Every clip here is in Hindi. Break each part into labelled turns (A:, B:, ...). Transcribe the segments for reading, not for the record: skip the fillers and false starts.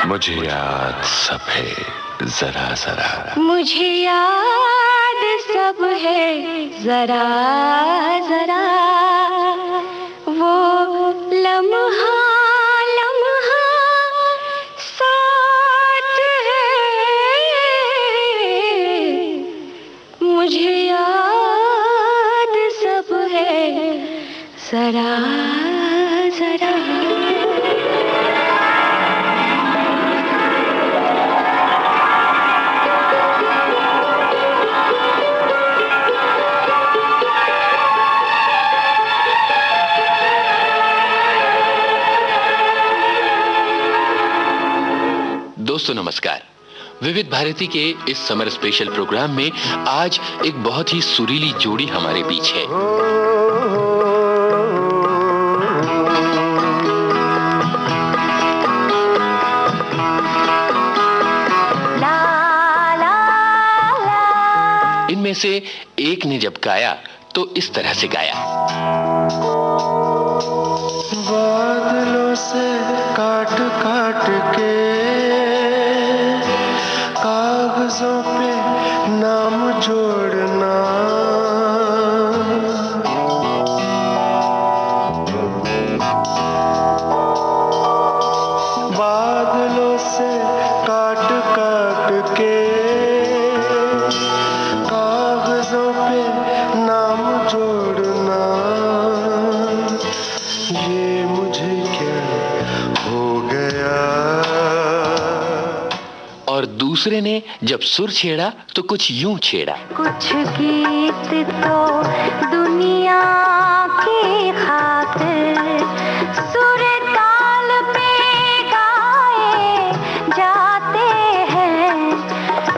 A: मुझे याद सब है जरा जरा,
B: मुझे याद सब है जरा जरा, वो लम्हा लम्हा साथ है, मुझे याद सब है जरा जरा।
C: दोस्तों नमस्कार। विविध भारती के इस समर स्पेशल प्रोग्राम में आज एक बहुत ही सुरीली जोड़ी हमारे बीच है। इनमें से एक ने जब गाया तो इस तरह से गाया।
D: बादलों से काट काट के कागजों पे नाम जोड़ना, बादलों से काट काट के कागजों पे नाम जोड़ना, ये मुझे क्या हो गया।
C: और दूसरे ने जब सुर छेड़ा तो कुछ यूं छेड़ा।
B: कुछ गीत तो दुनिया की खातिर सुर ताल पे गाए जाते हैं,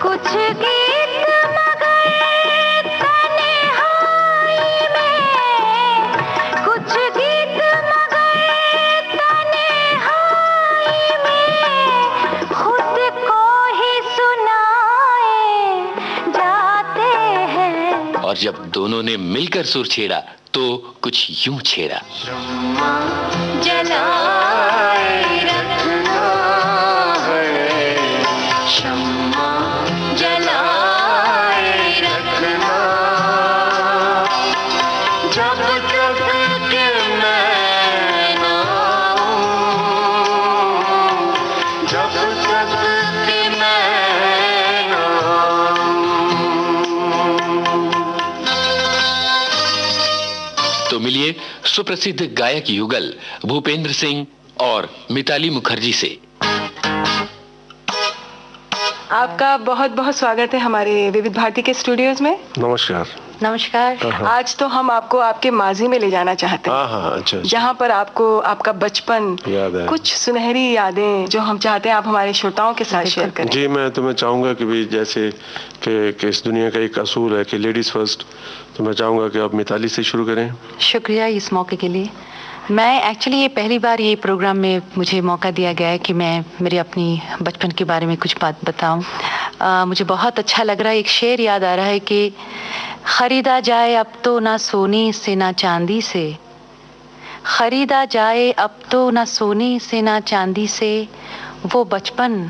B: कुछ गीत मगर तन्हाई में, कुछ गीत मगर तन्हाई में खुद को ही सुनाए जाते हैं।
C: और जब दोनों ने मिलकर सुर छेड़ा तो कुछ यूं छेड़ा।
B: शम्मा जलाए रखना है, शम्मा जलाए रखना,
D: जब तक के मैं ना आऊं, जब तक के मैं ना
C: तो मिलिए सुप्रसिद्ध गायक युगल भूपेंद्र सिंह और मिताली मुखर्जी से।
E: आपका बहुत बहुत स्वागत है हमारे विविध भारती के स्टूडियोज में।
D: नमस्कार।
E: नमस्कार। आज तो हम आपको आपके माजी में ले जाना चाहते हैं।
D: हाँ, अच्छा।
E: जहाँ पर आपको आपका बचपन,
D: याद है,
E: कुछ सुनहरी यादें जो हम चाहते हैं आप हमारे श्रोताओं के साथ शेयर करें।
D: जी, मैं तुम्हें चाहूँगा कि भी जैसे कि इस दुनिया का एक असूल है कि लेडीज़ फर्स्ट, तो मैं चाहूँगा कि आप मिताली से शुरू करें।
F: शुक्रिया इस मौके के लिए। मैं एक्चुअली ये पहली बार ये प्रोग्राम में मुझे मौका दिया गया है कि मैं मेरे अपनी बचपन के बारे में कुछ बात बताऊं। मुझे बहुत अच्छा लग रहा है। एक शेर याद आ रहा है कि खरीदा जाए अब तो ना सोने से ना चांदी से, खरीदा जाए अब तो ना सोने से ना चांदी से, वो बचपन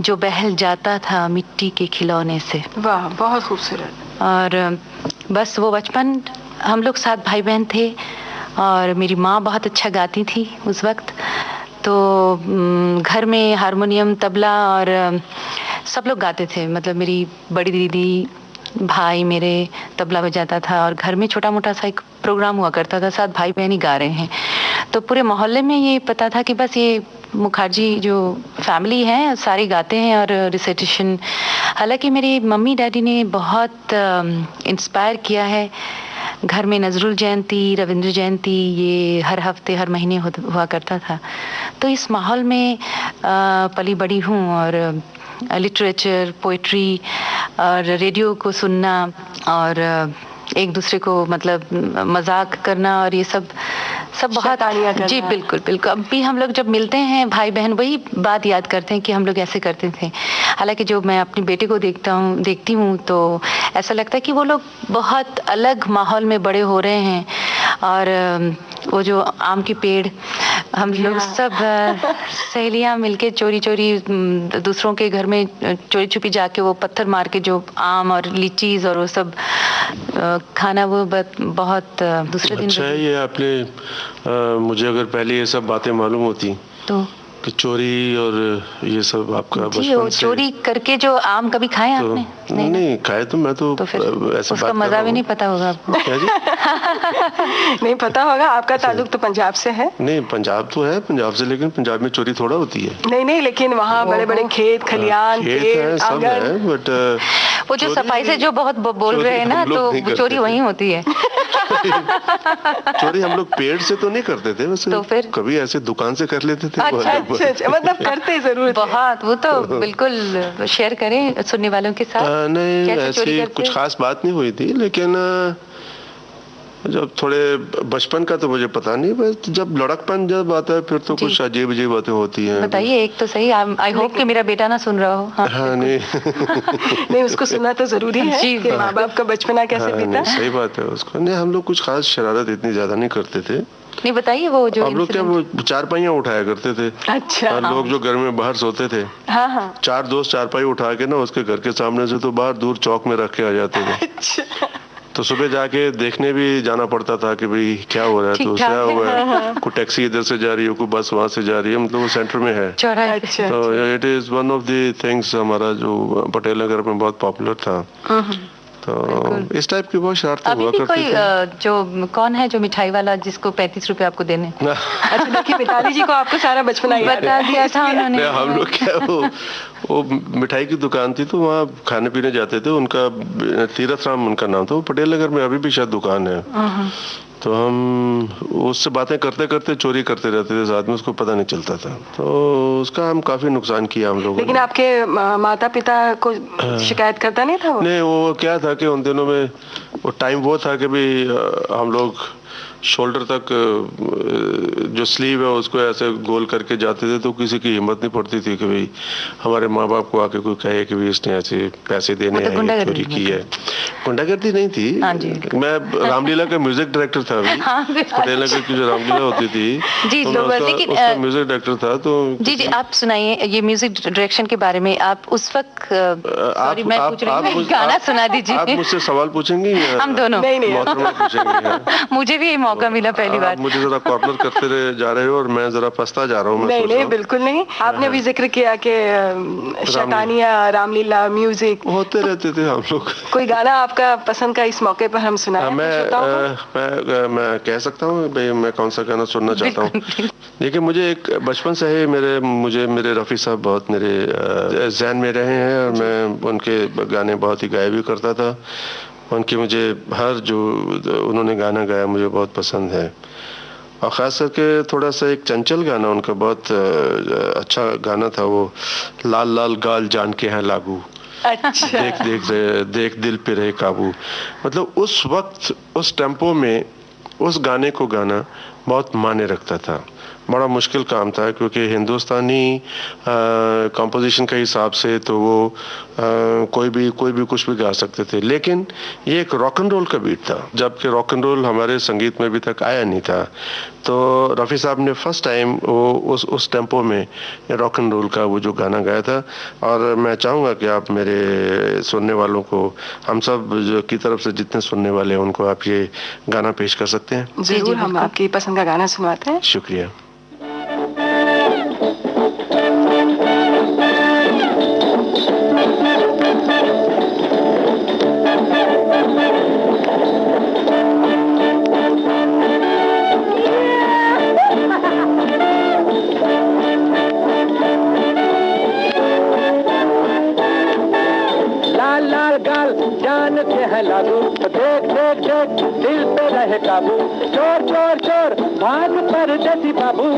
F: जो बहल जाता था मिट्टी के खिलौने से।
E: वाह, बहुत खूबसूरत।
F: और बस वो बचपन, हम लोग 7 भाई बहन थे और मेरी माँ बहुत अच्छा गाती थी उस वक्त, तो घर में हारमोनियम, तबला और सब लोग गाते थे। मतलब मेरी बड़ी दीदी, भाई मेरे तबला बजाता था और घर में छोटा मोटा सा एक प्रोग्राम हुआ करता था, 7 भाई बहन ही गा रहे हैं। तो पूरे मोहल्ले में ये पता था कि बस ये मुखर्जी जो फैमिली है सारे गाते हैं और रिसाइटेशन। हालांकि मेरी मम्मी डैडी ने बहुत इंस्पायर किया है। घर में नजरुल जयंती, रविंद्र जयंती ये हर हफ्ते हर महीने हुआ करता था। तो इस माहौल में पली बड़ी हूँ और लिटरेचर, पोइट्री और रेडियो को सुनना और एक दूसरे को मतलब मजाक करना और ये सब सब बहुत
E: शैतानियाँ करना।
F: जी बिल्कुल बिल्कुल। अब भी हम लोग जब मिलते हैं भाई बहन वही बात याद करते हैं कि हम लोग ऐसे करते थे। हालांकि जो मैं अपनी बेटे को देखती हूँ तो ऐसा लगता है कि वो लोग बहुत अलग माहौल में बड़े हो रहे हैं। और वो जो आम की पेड़ हम लोग सब सहेलियां मिलके चोरी चोरी दूसरों के घर में चोरी छुपी जाके वो पत्थर मार के जो आम और लीचीज और वो सब खाना, वो बहुत दूसरे दिन।
D: अच्छा है ये आपने मुझे अगर पहले ये सब बातें मालूम होती
F: तो
D: कि चोरी और ये सब आपका
F: जी,
D: बचपन
F: वो
D: से
F: चोरी करके जो आम कभी खाए
D: तो
F: आपने?
D: नहीं खाए तो मैं तो
F: फिर
D: ऐसे
F: उसका
D: बात कर
F: मजा
D: रहा
F: भी
D: हूँ।
F: नहीं पता होगा आपको।
D: क्या जी?
E: नहीं पता होगा, आपका ताल्लुक तो पंजाब से है।
D: नहीं पंजाब तो है पंजाब से, लेकिन पंजाब में चोरी थोड़ा होती है।
E: नहीं नहीं, लेकिन वहाँ बड़े बड़े खेत खलियान
D: खेत
E: पेड़
D: है सब
E: आंगन।
D: है बट
F: वो जो सफाई से जो बहुत बोल रहे हैं ना, तो चोरी वहीं होती है।
D: चोरी हम लोग पेड़ से तो नहीं करते थे वैसे,
F: तो फिर
D: कभी ऐसे दुकान से कर लेते थे।
E: अच्छा अच्छा अच्छा, मतलब करते जरूर थे।
F: बहुत, वो तो बिल्कुल शेयर करें सुनने वालों के साथ।
D: नहीं
F: कैसे चोरी
D: ऐसी
F: करते?
D: कुछ खास बात नहीं हुई थी, लेकिन जब थोड़े बचपन का तो मुझे पता नहीं, बस जब लड़कपन जब आता है फिर तो
F: जी।
D: कुछ अजीब अजीब बातें होती हैं।
F: बताइए एक तो सही। आई होप कि मेरा बेटा ना सुन रहा हो।
D: हाँ नहीं
E: नहीं, उसको सुनना तो जरूरी है
F: जी,
E: कि माँ बाप का बचपना कैसे
D: हाँ,
E: बीता।
D: नहीं, सही बात है उसको। नहीं हम लोग कुछ खास शरारत इतनी ज्यादा नहीं करते थे।
F: नहीं बताइए वो जो
D: हम लोग क्या वो चारपाइयाँ उठाया करते थे।
E: अच्छा
D: और लोग जो घर में बाहर सोते थे,
E: हाँ हाँ।
D: चार दोस्त चारपाई उठा के ना उसके घर के सामने से तो बाहर दूर चौक में रख के आ जाते थे।
E: अच्छा
D: तो सुबह जाके देखने भी जाना पड़ता था कि भाई क्या हो रहा है, तो क्या हुआ है, कोई टैक्सी इधर से जा रही है, कोई बस वहां से जा रही है, मतलब वो सेंटर में है।
F: चौराहे।
E: अच्छा
D: तो it is one of the things हमारा जो पटेल नगर में बहुत पॉपुलर था। तो इस टाइप की बहुत शरारतें
F: अभी
D: हुआ
F: भी
D: करती
F: कोई
D: थी।
F: जो कौन है जो मिठाई वाला जिसको 35 रुपए आपको देने?
E: अच्छा, देखिए मिताली जी को आपको सारा बचपना याद
F: बता
E: है।
F: दिया था उन्होंने।
D: नहीं, हम लोग क्या वो मिठाई की दुकान थी तो वहाँ खाने पीने जाते थे। उनका तीरथ राम उनका नाम था। वो पटेल नगर में अभी भी शायद दुकान है। तो हम उससे बातें करते करते चोरी करते रहते थे साथ में, उसको पता नहीं चलता था। तो उसका हम काफी नुकसान किया हम लोगों
E: लेकिन
D: ने।
E: आपके माता पिता को शिकायत करता नहीं था वो?
D: नहीं वो क्या था कि उन दिनों में वो टाइम वो था कि भाई हम लोग शोल्डर तक जो स्लीव है उसको ऐसे गोल करके जाते थे, तो किसी की हिम्मत नहीं पड़ती थी कि भाई हमारे माँ बाप को आके कोई कहे कि भाई इसने ऐसे पैसे देने हैं, चोरी की है। गुंडागर्दी नहीं थी।
F: हाँ जी।
D: मैं रामलीला का म्यूजिक डायरेक्टर था अभी।
F: हाँ,
D: पटेल नगर की जो रामलीला होती थी
F: जी,
D: तो मैं
F: लेकिन
D: उसका म्यूजिक डायरेक्टर था। तो
F: जी जी आप सुनाइए ये म्यूजिक डायरेक्शन के बारे में। आप उस वक्त सॉरी मैं पूछ रही हूँ, गाना सुना दीजिए।
D: आप मुझसे सवाल पूछेंगी?
F: हम दोनों।
E: नहीं नहीं,
D: मोहतरमा पूछेंगे। हाँ।
F: मुझे भी ये मौका मिला पहली बार।
D: आप मुझे जरा कॉर्नर करते जा रहे हो और मैं जरा फंसता जा रहा हूँ।
E: नहीं नहीं बिल्कुल नहीं। आपने भी जिक्र किया कि शैतानिया, रामलीला, म्यूजिक
D: होते रहते थे हम लोग।
E: कोई गाना आपका पसंद का इस मौके पर हम सुनाएं
D: मैं कह सकता हूँ भाई मैं कौन सा गाना सुनना चाहता हूँ। देखिए मुझे एक बचपन से ही मेरे रफ़ी साहब बहुत मेरे ज़हन में रहे हैं और मैं उनके गाने बहुत ही गाया भी करता था। उनकी मुझे हर जो उन्होंने गाना गाया मुझे बहुत पसंद है। और ख़ास करके थोड़ा सा एक चंचल गाना उनका बहुत अच्छा गाना था, वो लाल लाल गाल जान के हैं लागू।
E: अच्छा
D: देख देख देख दिल पे रहे काबू। मतलब उस वक्त उस टेम्पो में उस गाने को गाना बहुत मायने रखता था। बड़ा मुश्किल काम था क्योंकि हिंदुस्तानी कंपोजिशन के हिसाब से तो वो कोई भी कुछ भी गा सकते थे, लेकिन ये एक रॉक एंड रोल का बीट था, जबकि रॉक एंड रोल हमारे संगीत में अभी तक आया नहीं था। तो रफ़ी साहब ने फर्स्ट टाइम वो उस टेम्पो में रॉक एंड रोल का वो जो गाना गाया था। और मैं चाहूँगा कि आप मेरे सुनने वालों को, हम सब की तरफ से जितने सुनने वाले हैं उनको आप ये गाना पेश कर सकते हैं।
E: जरूर, हम आपकी पसंद का गाना सुनवाते हैं।
D: शुक्रिया।
G: लाल लाल गाल जान के है लागू, देख देख देख दिल पे रहे काबू। चोर चोर चोर भाग परदेसी बाबू।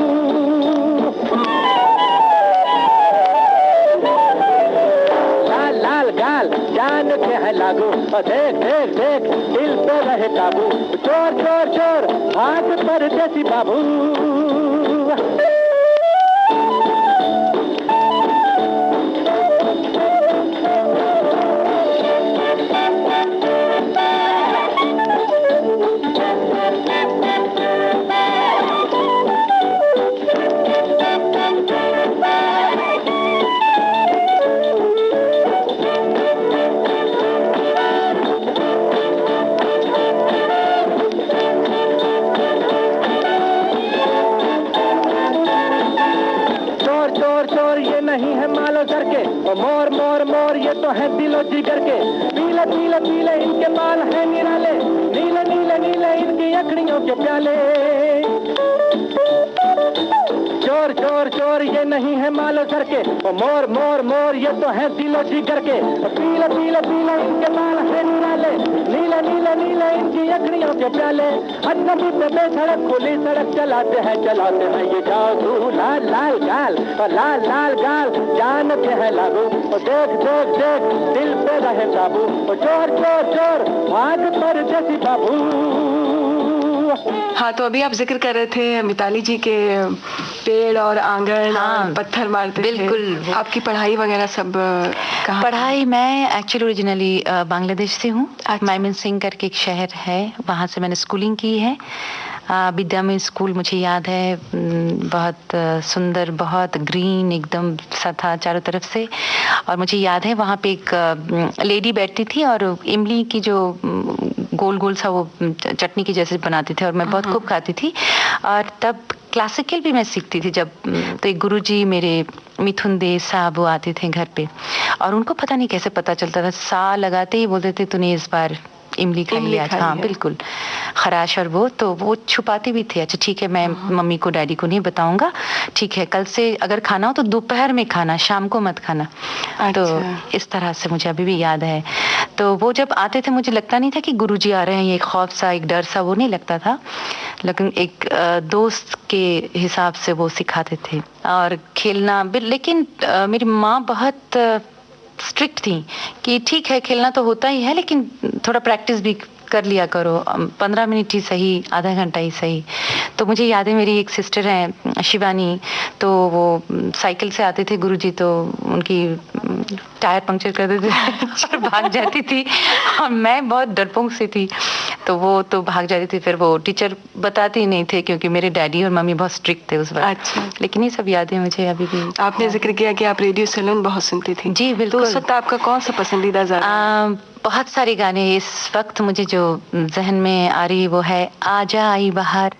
G: लाल लाल गाल जान के है लागू, देख देख देख दिल पे रहे काबू, चोर चोर चोर भाग परदेसी बाबू। नहीं है मालो डर के, मोर मोर मोर ये तो है दिलो जिगर के, पीले पीले पीले इनके बाल है निराले, नीले नीले नीले इनकी अखड़ियों के प्याले। चोर चोर चोर ये नहीं है मालो डर के, मोर मोर मोर ये तो है दिलो जिगर के, पीले पीले पीले इनके बाल है निराले, नीले नीले नीले इनकी अखड़ियों के प्याले। अजनबी पे बेसड़क खुली सड़क चलाते हैं ये जाओ तू लाल लाल गाल और लाल लाल गाल जान के है लागू, देख देख देख दिल पे रहे काबू, चोर चोर चोर भाग परदेसी बाबू।
E: हाँ, तो अभी आप जिक्र कर रहे थे मिताली जी के पेड़ और आंगन,
F: हाँ,
E: और पत्थर मारते
F: बिल्कुल
E: थे। आपकी पढ़ाई वगैरह सब कहाँ?
F: पढ़ाई मैं एक्चुअली ओरिजिनली बांग्लादेश से हूँ। मायमनसिंह करके एक शहर है, वहाँ से मैंने स्कूलिंग की है। विद्या में स्कूल मुझे याद है, बहुत सुंदर, बहुत ग्रीन एकदम सा था चारों तरफ से। और मुझे याद है वहाँ पे एक लेडी बैठती थी और इमली की जो गोल गोल सा वो चटनी की जैसे बनाती थी और मैं बहुत खूब खाती थी। और तब क्लासिकल भी मैं सीखती थी जब, तो एक गुरुजी मेरे मिथुन दे साहब वो आते थे घर पे और उनको पता नहीं कैसे पता चलता था, सा लगाते ही बोलते थे तूने इस बार इमली खाई आज। हाँ बिल्कुल, खराश और वो तो वो छुपाते भी थे। अच्छा ठीक है, मैं मम्मी को डैडी को नहीं बताऊंगा, ठीक है कल से अगर खाना हो तो दोपहर में खाना, शाम को मत खाना। तो इस तरह से मुझे अभी भी याद है। तो वो जब आते थे मुझे लगता नहीं था कि गुरुजी आ रहे हैं, ये खौफ सा एक डर सा वो नहीं लगता था, लेकिन एक दोस्त के हिसाब से वो सिखाते थे। और खेलना, लेकिन मेरी माँ बहुत स्ट्रिक्ट थी कि ठीक है खेलना तो होता ही है लेकिन थोड़ा प्रैक्टिस भी कर लिया करो, 15 मिनट ही सही, आधा घंटा ही सही। तो मुझे याद है मेरी एक सिस्टर है शिवानी, तो वो साइकिल से आते थे गुरुजी तो उनकी टायर पंक्चर कर देते थे और भाग जाती थी और मैं बहुत डरपोक सी थी तो वो तो भाग जाती थी। फिर वो टीचर बताते ही नहीं थे क्योंकि मेरे डैडी और मम्मी बहुत स्ट्रिक्ट थे उस वक्त। अच्छा। लेकिन ये सब यादें मुझे अभी भी।
E: आपने जिक्र किया कि आप रेडियो सैलून बहुत सुनती थी।
F: जी बिल्कुल।
E: तो उस वक्त आपका कौन सा पसंदीदा गाना?
F: बहुत सारे गाने इस वक्त मुझे जो जहन में आ रही वो है आजा आई बहार।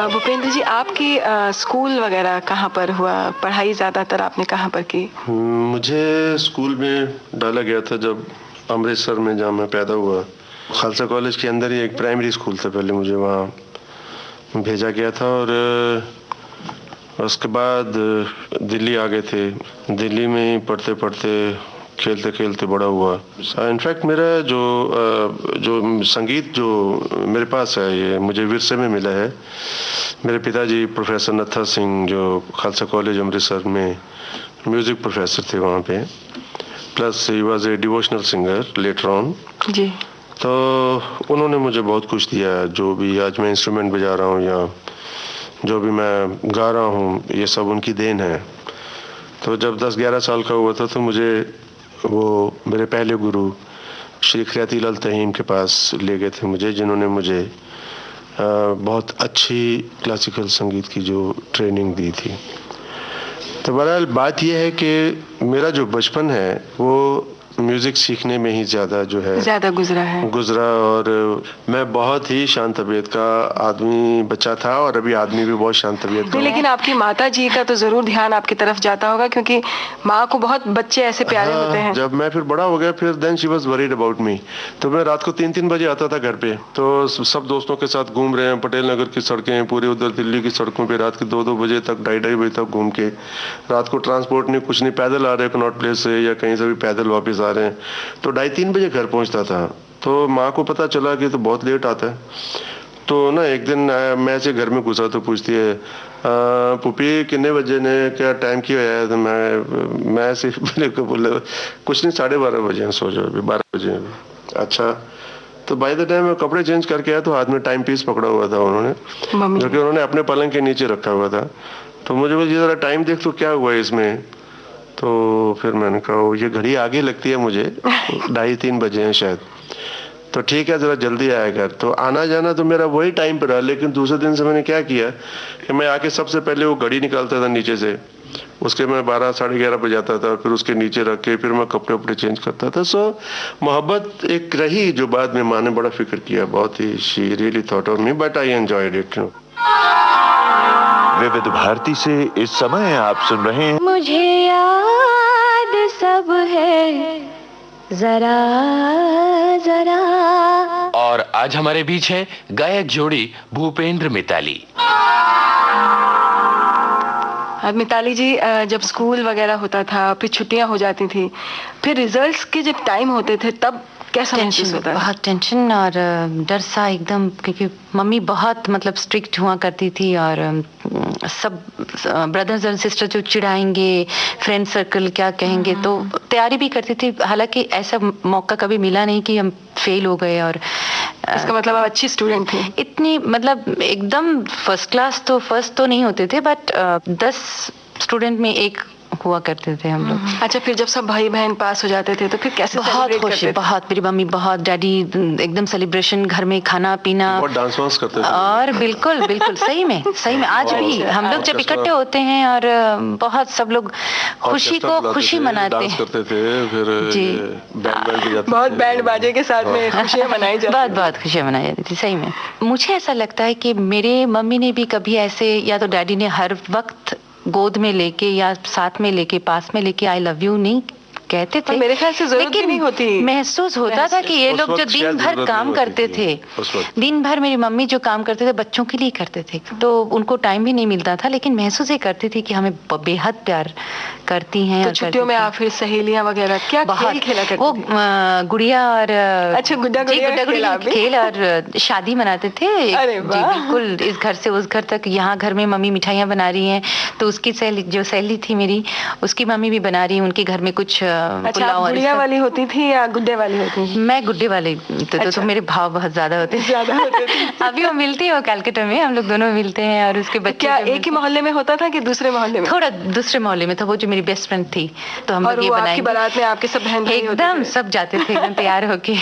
E: भूपेंद्र जी, आपकी स्कूल वगैरह कहाँ पर हुआ? पढ़ाई ज़्यादातर आपने कहाँ पर की?
D: मुझे स्कूल में डाला गया था जब अमृतसर में, जहाँ मैं पैदा हुआ, खालसा कॉलेज के अंदर ही एक प्राइमरी स्कूल था, पहले मुझे वहाँ भेजा गया था और उसके बाद दिल्ली आ गए थे। दिल्ली में ही पढ़ते पढ़ते खेलते खेलते बड़ा हुआ। इनफैक्ट मेरा जो संगीत जो मेरे पास है, ये मुझे विरसे में मिला है। मेरे पिताजी प्रोफेसर नत्था सिंह जो खालसा कॉलेज अमृतसर में म्यूज़िक प्रोफेसर थे वहाँ पे, plus he was a devotional singer later on
E: जी।
D: तो उन्होंने मुझे बहुत कुछ दिया। जो भी आज मैं इंस्ट्रूमेंट बजा रहा हूँ या जो भी मैं गा रहा हूँ, ये सब उनकी देन है। तो जब 10-11 साल का हुआ था तो मुझे वो मेरे पहले गुरु श्री खियाती लाल तहीम के पास ले गए थे मुझे, जिन्होंने मुझे बहुत अच्छी क्लासिकल संगीत की जो ट्रेनिंग दी थी। तो बहरहाल बात यह है कि मेरा जो बचपन है वो म्यूज़िक सीखने में ही ज़्यादा गुजरा और मैं बहुत ही शांत तबीयत का आदमी बच्चा था और अभी आदमी भी बहुत शांत तबीयत का।
E: लेकिन आपकी माता जी का तो जरूर ध्यान आपकी तरफ जाता होगा, क्योंकि माँ को बहुत बच्चे ऐसे प्यारे होते हैं।
D: जब मैं फिर बड़ा हो गया फिर then she was worried about me. तो मैं रात को 3-3 बजे आता था घर पे, तो सब दोस्तों के साथ घूम रहे हैं पटेल नगर की सड़कें, पूरे उधर दिल्ली की सड़कों पे रात के 2-2 बजे तक 2:30 बजे तक घूम के, रात को ट्रांसपोर्ट नहीं कुछ नहीं, पैदल आ रहे कनॉट प्लेस से या कहीं से भी पैदल वापस आ रहे हैं, तो 2:30-3 बजे घर पहुंचता था। तो माँ को पता चला कि तो बहुत लेट आता है। तो ना एक दिन मैं ऐसे घर में घुसा तो पूछती है पुपी कितने बजे ने, क्या टाइम किया है? तो मैं ऐसे मेरे को बोले कुछ नहीं 12:30 बजे, सो जाओ अभी 12 बजे। अच्छा, तो बाय द टाइम मैं कपड़े चेंज करके आया तो हाथ में टाइम पीस पकड़ा हुआ था उन्होंने, जो कि उन्होंने अपने पलंग के नीचे रखा हुआ था। तो मुझे बोले जरा टाइम देख तो क्या हुआ है इसमें। तो फिर मैंने कहा ये घड़ी आगे लगती है मुझे, 2:30-3 बजे हैं शायद, तो ठीक है जरा जल्दी आया कर। तो आना जाना तो मेरा वही टाइम पर रहा, लेकिन दूसरे दिन से मैंने क्या किया कि मैं आके सबसे पहले वो घड़ी निकालता था नीचे से, उसके मैं 12-11:30 बजे आता था, फिर उसके नीचे रख के फिर मैं कपड़े उपड़े चेंज करता था। सो मोहब्बत एक रही जो बाद में माँ ने बड़ा फिक्र किया, बहुत ही she really thought of me, but I enjoyed it.
A: Vividh Bharati से इस समय आप सुन रहे हैं
B: मुझे याद सब है जरा जरा।
C: और आज हमारे बीच है गायक जोड़ी भूपेंद्र मिताली।
E: मिताली जी, जब स्कूल वगैरह होता था, फिर छुट्टियां हो जाती थी, फिर रिजल्ट्स के जब टाइम होते थे तब कैसा महसूस होता है?
F: बहुत टेंशन और डर सा एकदम, क्योंकि मम्मी बहुत मतलब स्ट्रिक्ट हुआ करती थी और सब ब्रदर्स और सिस्टर जो चिढ़ाएंगे, फ्रेंड सर्कल क्या कहेंगे, तो तैयारी भी करती थी। हालांकि ऐसा मौका कभी मिला नहीं कि हम फेल हो गए। और
E: इसका मतलब आप अच्छी स्टूडेंट थी?
F: इतनी मतलब एकदम फर्स्ट क्लास तो फर्स्ट तो नहीं होते थे, बट 10 स्टूडेंट में एक हुआ करते थे हम लोग।
E: अच्छा, फिर जब सब भाई बहन पास हो जाते थे तो फिर कैसे
F: बहुत खुशी, बहुत, मेरी मम्मी बहुत, डैडी एकदम सेलिब्रेशन, घर में खाना पीना,
D: बहुत डांस वांस करते थे।
F: और बिल्कुल बिल्कुल सही में आज भी हम लोग जब इकट्ठे होते हैं और बहुत सब लोग खुशी को खुशी मनाते हैं,
D: करते थे, फिर
F: जी
E: बहुत बैंड बाजे के साथ में खुशियां मनाई जाती,
F: बहुत खुशियां मनाई जाती थी। सही में मुझे ऐसा लगता है कि मेरे मम्मी ने भी कभी ऐसे, या तो डैडी ने हर वक्त गोद में लेके या साथ में लेके पास में लेके आई लव यू नहीं कहते थे,
E: मेरे ख्याल से जरूरत भी नहीं होती।
F: महसूस होता था कि ये लोग जो दिन भर काम करते थे, दिन भर मेरी मम्मी जो काम करते थे बच्चों के लिए करते थे, तो उनको टाइम भी नहीं मिलता था, लेकिन महसूस ही करती थी कि हमें बेहद प्यार करती हैं।
E: तो छुट्टियों में आप फिर सहेलियां वगैरह क्या खेल खेला करते थे?
F: वो गुड़िया और
E: अच्छा गुड्डा
F: खेल और शादी मनाते थे। जी बिल्कुल, इस घर से उस घर तक। यहाँ घर में मम्मी मिठाइयाँ बना रही हैं तो उसकी सहेली थी मेरी, उसकी मम्मी भी बना रही है, उनके घर में कुछ
E: अच्छा, गुड़िया वाली होती थी या गुड्डे वाली होती थी?
F: मैं गुड्डे वाली तो मेरे भाव बहुत ज्यादा होते थे। अभी वो मिलती है कैलकाटा में, हम लोग दोनों मिलते हैं। और उसके बच्चे
E: क्या एक ही मोहल्ले में होता था कि दूसरे मोहल्ले में?
F: थोड़ा दूसरे मोहल्ले में था। वो जो मेरी बेस्ट फ्रेंड थी, तो हम लोग ये बनाएंगे।
E: बारात में आपके सब बहन भाई
F: एकदम सब जाते थे एकदम तैयार होके।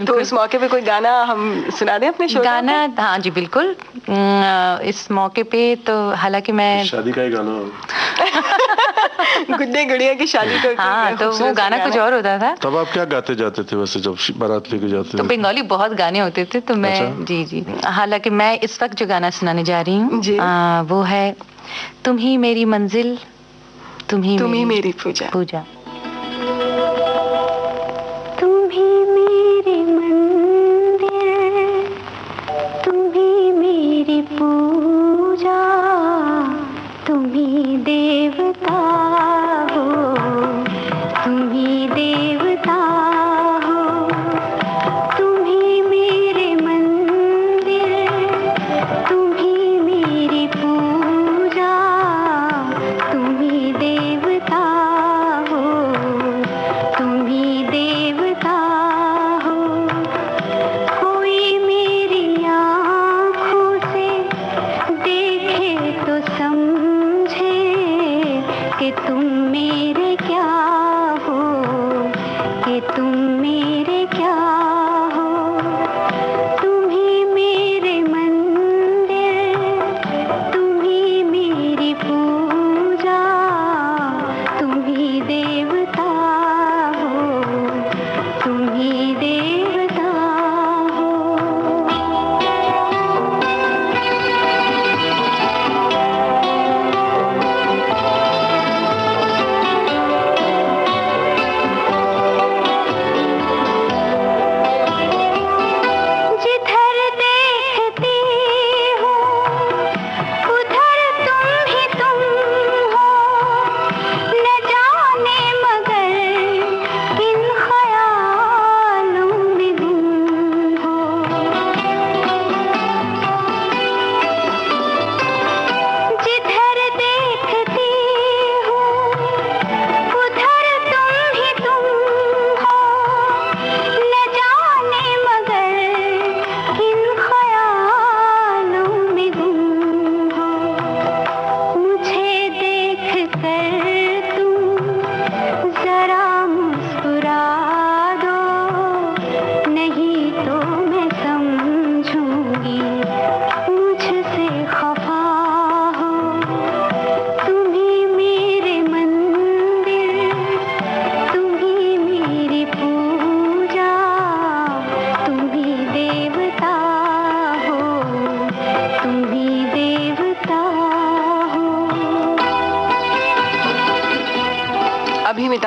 E: तो उस मौके पे कोई गाना हम सुना दें अपने शो?
F: गाना? हाँ जी बिल्कुल। इस मौके पे तो हालांकि मैं
D: शादी का ही गाना
E: गुड्डे गुड़िया की शादी को,
F: हाँ, तो वो गाना कुछ और होता था।
D: तब आप क्या गाते जाते थे वैसे जब बारात लेके जाते थे?
F: तो बंगाली बहुत गाने होते थे, तो मैं जी हालांकि मैं इस वक्त जो गाना सुनाने जा रही हूँ वो है तुम ही मेरी मंजिल, तुम ही
E: मेरी पूजा।
B: तुम ही मेरी मंजिल,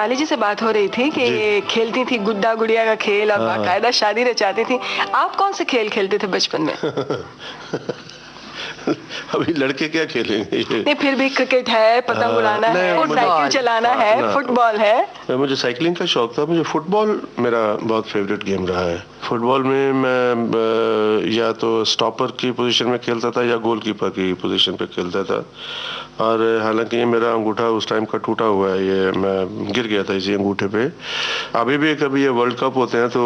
E: मिताली जी से बात हो रही थी कि ये खेलती थी गुड्डा गुड़िया का खेल और बाकायदा शादी रचाती थी। आप कौन से खेल खेलते थे बचपन में?
D: अभी लड़के क्या खेलेंगे ये?
E: नहीं, फिर भी क्रिकेट है, पतंग उड़ाना है, साइकिल चलाना है, फुटबॉल है।
D: मुझे साइकिलिंग का शौक था। मुझे फुटबॉल मेरा बहुत फेवरेट गेम रहा है। फुटबॉल में मैं या तो स्टॉपर की पोजीशन में खेलता था या गोलकीपर की पोजीशन पे खेलता था। और हालांकि ये मेरा अंगूठा उस टाइम का टूटा हुआ है, ये मैं गिर गया था इसी अंगूठे पे। अभी भी कभी ये वर्ल्ड कप होते हैं तो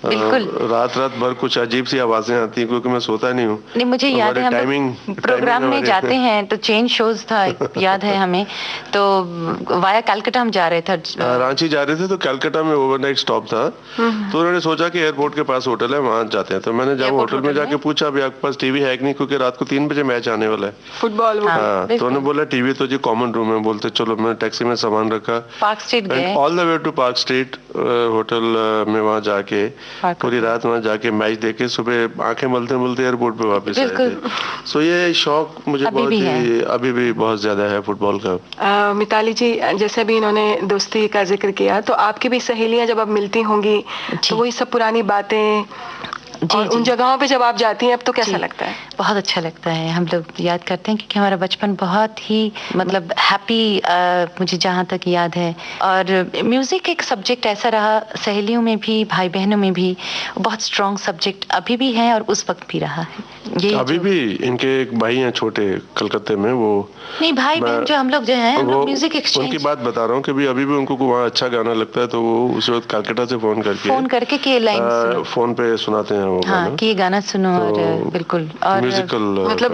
D: रात भर कुछ अजीब सी आवाजें आती हैं क्योंकि मैं सोता नहीं हूँ।
F: नहीं, मुझे याद है हम प्रोग्राम में जाते हैं तो चेंज शोज था, याद है हमें। तो वाया कलकत्ता हम जा रहे थे,
D: रांची जा रहे थे, तो कलकत्ता में ओवरनाइट स्टॉप था। तो उन्होंने सोचा कि एयरपोर्ट के पास होटल है, वहां जाते हैं। तो मैंने जब होटल में जाके पूछा अभी आपके पास टीवी है कि नहीं, क्योंकि रात को 3 बजे मैच आने वाला है
E: फुटबॉल।
D: हाँ, तो उन्होंने बोला टीवी तो जी कॉमन रूम में। बोलते चलो, मैंने टैक्सी में सामान रखा,
F: पार्क स्ट्रीट गए,
D: all the way to Park Street hotel में। वहां जाके पूरी रात वहां जाके मैच देखे, सुबह आंखें मलते मलते एयरपोर्ट पे वापस आए थे। सो ये शौक मुझे अभी भी बहुत ज्यादा है फुटबॉल का।
E: मिताली जी, जैसे भी इन्होंने दोस्ती का जिक्र किया, तो आपकी भी सहेलियां जब अब मिलती होंगी तो वही सब पुरानी बातें और उन जगहों पे जब आप जाती हैं अब तो कैसा लगता है?
F: बहुत अच्छा लगता है। हम लोग याद करते हैं क्योंकि हमारा बचपन बहुत ही मतलब हैप्पी, मुझे जहाँ तक याद है। और म्यूजिक एक सब्जेक्ट ऐसा रहा, सहेलियों में भी भाई बहनों में भी बहुत स्ट्रॉन्ग सब्जेक्ट अभी भी है और उस वक्त भी रहा है। ये
D: अभी भी इनके एक भाई हैं छोटे कलकत्ते में, वो
F: नहीं भाई बहन जो हम लोग जो हैं, म्यूजिक एक्सचेंज,
D: उनकी बात बता रहा हूँ कि अभी भी उनको वहाँ अच्छा गाना लगता है तो वो उस वक्त कलकत्ता से फोन करके
F: के लाइन
D: फोन पे सुनाते हैं वो
F: हाँ, कि ये गाना सुनो। और बिल्कुल, और
D: म्यूजिकल
E: मतलब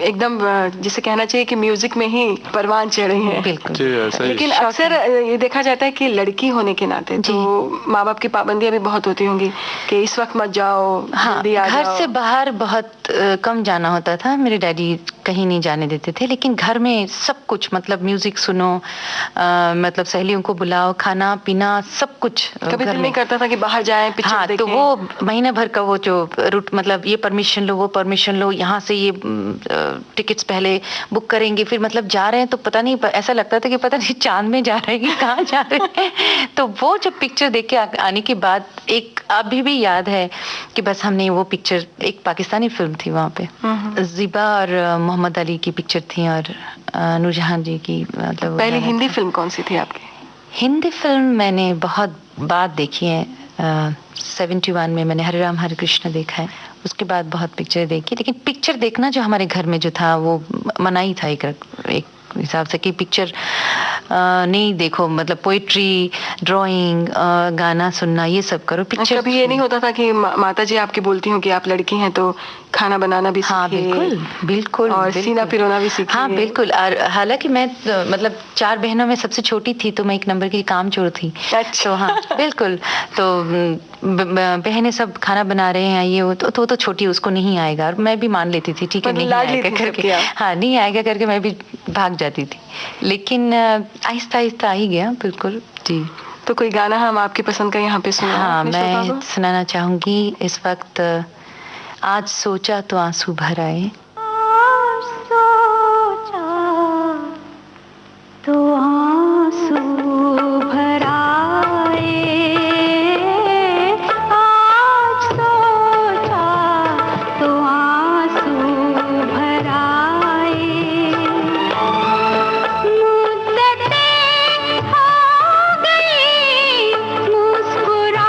E: एकदम जिसे कहना चाहिए कि म्यूजिक में ही परवान चढ़े हैं।
F: बिल्कुल।
E: लेकिन अक्सर ये देखा जाता है कि लड़की होने के नाते तो माँ बाप की पाबंदियां भी बहुत होती होंगी कि इस वक्त मत जाओ,
F: हाँ, घर से बाहर बहुत कम जाना होता था। मेरे डैडी कहीं नहीं जाने देते थे, लेकिन घर में सब कुछ, मतलब म्यूजिक सुनो, मतलब सहेलियों को बुलाओ, खाना पीना सब कुछ।
E: कभी दिल नहीं करता था कि बाहर जाएं, पिक्चर देखें?
F: तो वो महीने भर का वो जो रूट, मतलब ये परमिशन लो, वो परमिशन लो, यहाँ से ये टिकट्स पहले बुक करेंगे, फिर मतलब जा रहे हैं तो पता नहीं, ऐसा लगता था कि पता नहीं चांद में जा रहे हैं कि कहाँ जा रहे हैं। तो वो जब पिक्चर देख के आने के बाद एक अभी भी याद है कि बस हमने वो पिक्चर, एक पाकिस्तानी फिल्म थी वहाँ पे, ज़िबा और मोहम्मद अली की पिक्चर थी और नूरजहां जी की। मतलब
E: पहली हिंदी फिल्म कौन सी थी आपकी?
F: हिंदी फिल्म मैंने बहुत बाद देखी है। 71 में मैंने हरे राम हरे कृष्ण देखा है। उसके बाद बहुत पिक्चर देखी, लेकिन पिक्चर देखना जो हमारे घर में जो था वो मनाही था एक हिसाब से कि पिक्चर नहीं देखो, मतलब पोइट्री, ड्राइंग, गाना सुनना, ये सब करो। पिक्चर
E: कभी ये नहीं होता था कि माता जी आपकी बोलती हो कि आप लड़की हैं तो खाना बनाना भी सीखिए?
F: हाँ बिल्कुल
E: और सीना पिरोना भी सीखिए?
F: हाँ बिल्कुल। और हालांकि मैं मतलब 4 बहनों में सबसे छोटी थी तो मैं 1 नंबर की कामचोर थी।
E: अच्छा।
F: तो हाँ बिल्कुल। तो बहनें सब खाना बना रहे हैं, ये वो तो छोटी, उसको नहीं आएगा, और मैं भी मान लेती थी ठीक है नहीं आएगा करके, हाँ नहीं आएगा करके मैं भी भाग जाती थी। लेकिन आहिस्ता आहिस्ता आ ही गया। बिल्कुल जी।
E: तो कोई गाना हम आपकी पसंद का यहाँ पे सुना?
F: हाँ, मैं सुनाना चाहूंगी इस वक्त, आज सोचा तो आंसू भर आए।
B: आज सोचा तो आंसू भर आए, आज सोचा तो आंसू भर आए, मुद्दतें हो गई मुस्कुराए,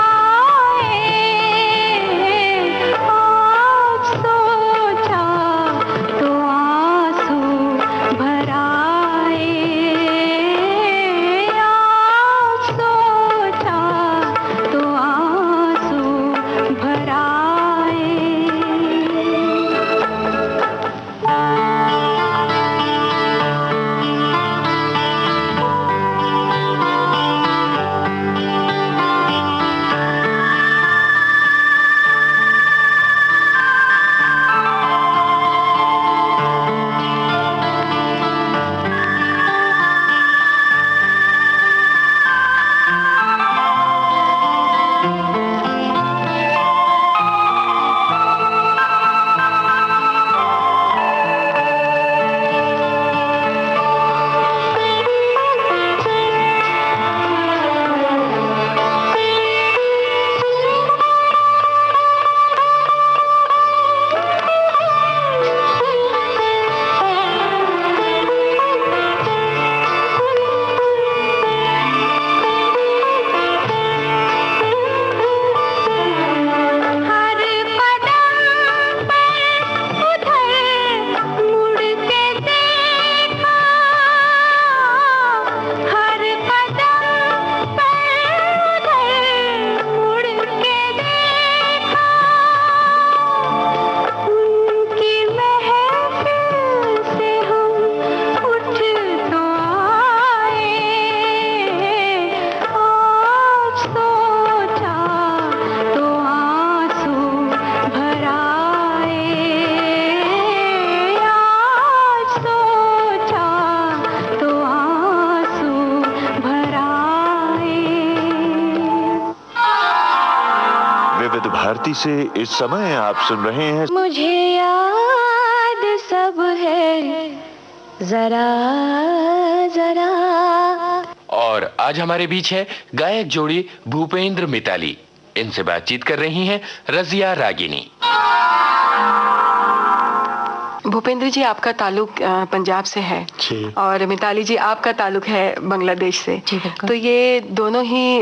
B: आज सोचा
A: भारती से इस समय आप सुन रहे हैं
B: मुझे याद सब है जरा जरा।
C: और आज हमारे बीच है गायक जोड़ी भूपेंद्र मिताली। इनसे बातचीत कर रही हैं रजिया रागिनी।
E: भूपेंद्र जी, आपका ताल्लुक पंजाब से है
D: जी।
E: और मिताली जी आपका ताल्लुक है बांग्लादेश से।
F: जी, बिल्कुल।
E: तो ये दोनों ही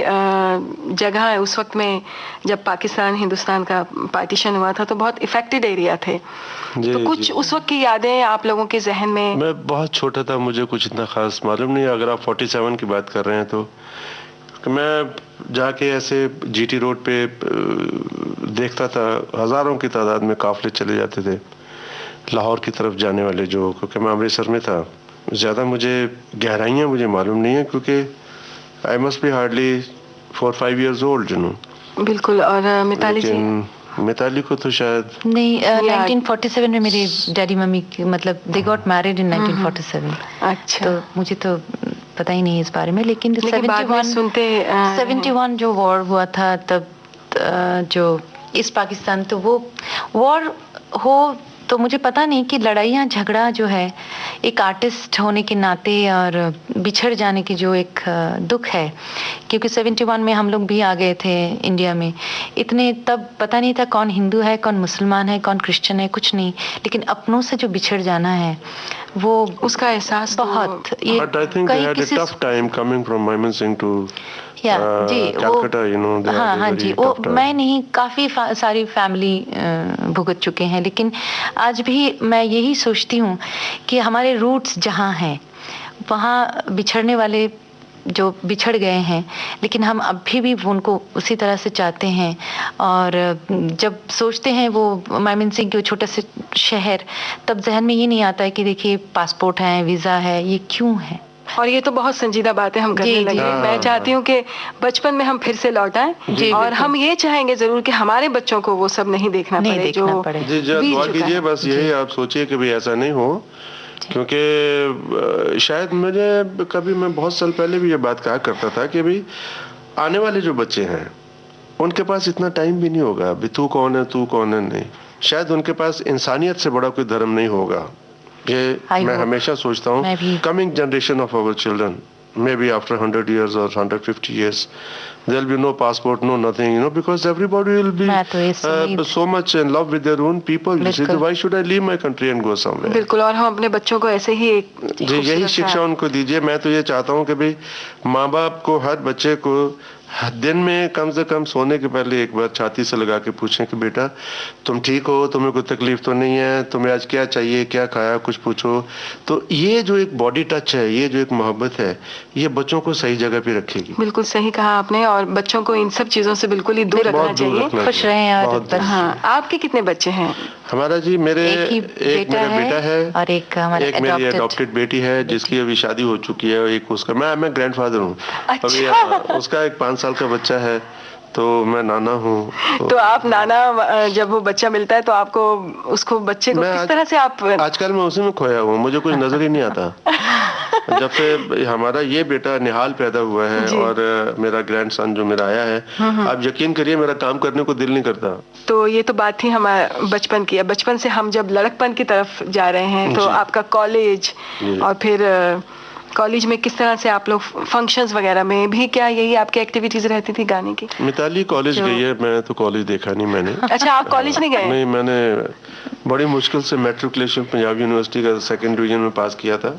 E: जगह है उस वक्त में जब पाकिस्तान हिंदुस्तान का पार्टीशन हुआ था, तो बहुत इफेक्टेड एरिया थे।
D: जी,
E: तो कुछ
D: जी।
E: उस वक्त की यादें आप लोगों के जहन में?
D: मैं बहुत छोटा था, मुझे कुछ इतना खास मालूम नहीं। अगर आप 47 की बात कर रहे हैं तो मैं जाके ऐसे जीटी रोड पे देखता था, हजारों की तादाद में काफले चले जाते थे लाहौर की तरफ जाने वाले, जो क्योंकि मैं अमृतसर में था। ज़्यादा मुझे गहराइयाँ मुझे मालूम नहीं है, क्योंकि I must be hardly 4-5 years old, you know।
E: बिल्कुल। और मिताली जी?
D: मिताली को तो शायद
F: नहीं, 1947 में मेरे डैडी मम्मी मतलब दे गॉट मैरिड इन 1947।
E: अच्छा।
F: तो मुझे तो पता ही नहीं इस बारे में, लेकिन
E: बाद में सुनते
F: 71 जो वॉर हुआ था तब जो इस पाकिस्तान, तो वो वॉर हो तो मुझे पता नहीं कि लड़ाइयाँ झगड़ा जो है एक आर्टिस्ट होने के नाते और बिछड़ जाने की जो एक दुख है, क्योंकि 71 में हम लोग भी आ गए थे इंडिया में। इतने तब पता नहीं था कौन हिंदू है, कौन मुसलमान है, कौन क्रिश्चियन है, कुछ नहीं। लेकिन अपनों से जो बिछड़ जाना है वो
E: उसका एहसास
F: बहुत ये
D: But I think they had a tough time coming from Mymensingh to Calcutta, you know, they
F: हाँ
D: had a
F: हाँ
D: very
F: जी, वो
D: tough time.
F: मैं नहीं, काफ़ी सारी फैमिली भुगत चुके हैं। लेकिन आज भी मैं यही सोचती हूँ कि हमारे रूट्स जहाँ हैं वहाँ बिछड़ने वाले जो बिछड़ गए हैं, लेकिन हम अभी भी उनको उसी तरह से चाहते हैं। और जब सोचते हैं वो मायमनसिंह के छोटे से शहर, तब जहन में ये नहीं आता है कि देखिए पासपोर्ट है, वीज़ा है, ये क्यों है।
E: और ये तो बहुत संजीदा बात है हम करने लगे। मैं चाहती हूँ कि बचपन में हम फिर से लौट आए, और हम ये चाहेंगे जरूर कि हमारे बच्चों को वो सब नहीं देखना पड़े जो
D: जी दुआ कीजिए, बस यही आप सोचिए कि भाई ऐसा नहीं हो। क्योंकि शायद मुझे कभी, मैं बहुत साल पहले भी ये बात कहा करता था कि भाई आने वाले जो बच्चे हैं उनके पास इतना टाइम भी नहीं होगा, अभी तू कौन है तू कौन है, नहीं। शायद उनके पास इंसानियत से बड़ा कोई धर्म नहीं होगा। ये मैं हमेशा सोचता हूँ। Coming generation of our children, maybe after 100 years or 150 years, there'll be no passport, no nothing, you know, because everybody will be so much in love with their own people. You see, why should I leave my country and go somewhere?
E: बिल्कुल। और हम अपने बच्चों को ऐसे ही एक
D: यही शिक्षा उनको दीजिए। मैं तो ये चाहता हूँ कि भाई माँ बाप को, हर बच्चे को दिन में कम से कम सोने के पहले एक बार छाती से लगा के पूछें कि बेटा तुम ठीक हो, तुम्हें कोई तकलीफ तो नहीं है, तुम्हें आज क्या चाहिए, क्या खाया, कुछ पूछो। तो ये जो एक बॉडी टच है, ये जो एक मोहब्बत है, ये बच्चों को सही जगह पे रखेगी।
E: बिल्कुल सही कहा आपने। और बच्चों को इन सब चीजों से बिल्कुल ही दूर रखना चाहिए।
F: खुश रहें। और
E: हाँ, आपके कितने बच्चे हैं?
D: हमारा जी मेरे एक मेरा बेटा है
F: और एक
D: मेरी अडॉप्टेड बेटी है जिसकी अभी शादी हो चुकी है। एक उसका मैं ग्रैंडफादर हूँ।
E: अच्छा।
D: उसका एक 5 साल का बच्चा है, तो मैं नाना हूँ।
E: तो आप नाना, जब वो बच्चा मिलता है तो आपको उसको बच्चे को किस तरह से आप?
D: आजकल मैं उसी में खोया हूँ, मुझे कुछ नजर ही नहीं आता। जब से हमारा ये बेटा निहाल पैदा हुआ है और मेरा ग्रैंडसन जो मेरा आया है, आप यकीन करिए मेरा काम करने को दिल नहीं करता।
E: तो ये तो बात थी हमारे बचपन की। बचपन से हम जब लड़कपन की तरफ जा रहे हैं, तो आपका कॉलेज और फिर कॉलेज में किस तरह से आप लोग फंक्शंस वगैरह में भी, क्या यही आपकी एक्टिविटीज रहती थी गाने की?
D: मिताली कॉलेज गई है, मैं तो कॉलेज देखा नहीं मैंने।
E: अच्छा, आप कॉलेज नहीं गए?
D: नहीं, मैंने बड़ी मुश्किल से मैट्रिकुलेशन पंजाब यूनिवर्सिटी का 2nd डिवीजन में पास किया था,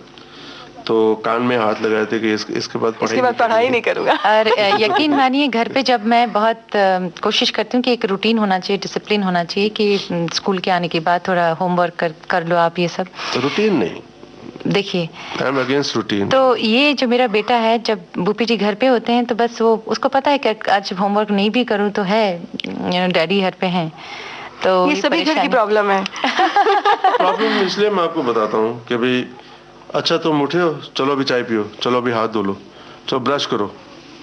D: तो कान में हाथ लगाए थे कि इसके बाद
E: पढ़ाई नहीं करूंगा।
F: और यकीन मानिए घर पे जब मैं बहुत कोशिश करती हूँ कि एक रूटीन होना चाहिए, डिसिप्लिन होना चाहिए कि स्कूल के आने के बाद थोड़ा होमवर्क कर लो आप, ये सब
D: रूटीन नहीं।
F: देखिए,
D: आई एम अगेंस्ट रूटीन।
F: तो ये जो मेरा बेटा है, जब भूपी जी घर पे होते हैं तो बस वो, उसको पता है कि आज होमवर्क नहीं भी करूँ तो है डैडी घर पे हैं। तो
E: ये सभी घर की प्रॉब्लम है।
D: प्रॉब्लम इसलिए मैं आपको बताता हूँ कि भाई अच्छा तुम उठे हो, चलो अभी चाय पियो, चलो अभी हाथ धो लो, चलो ब्रश करो,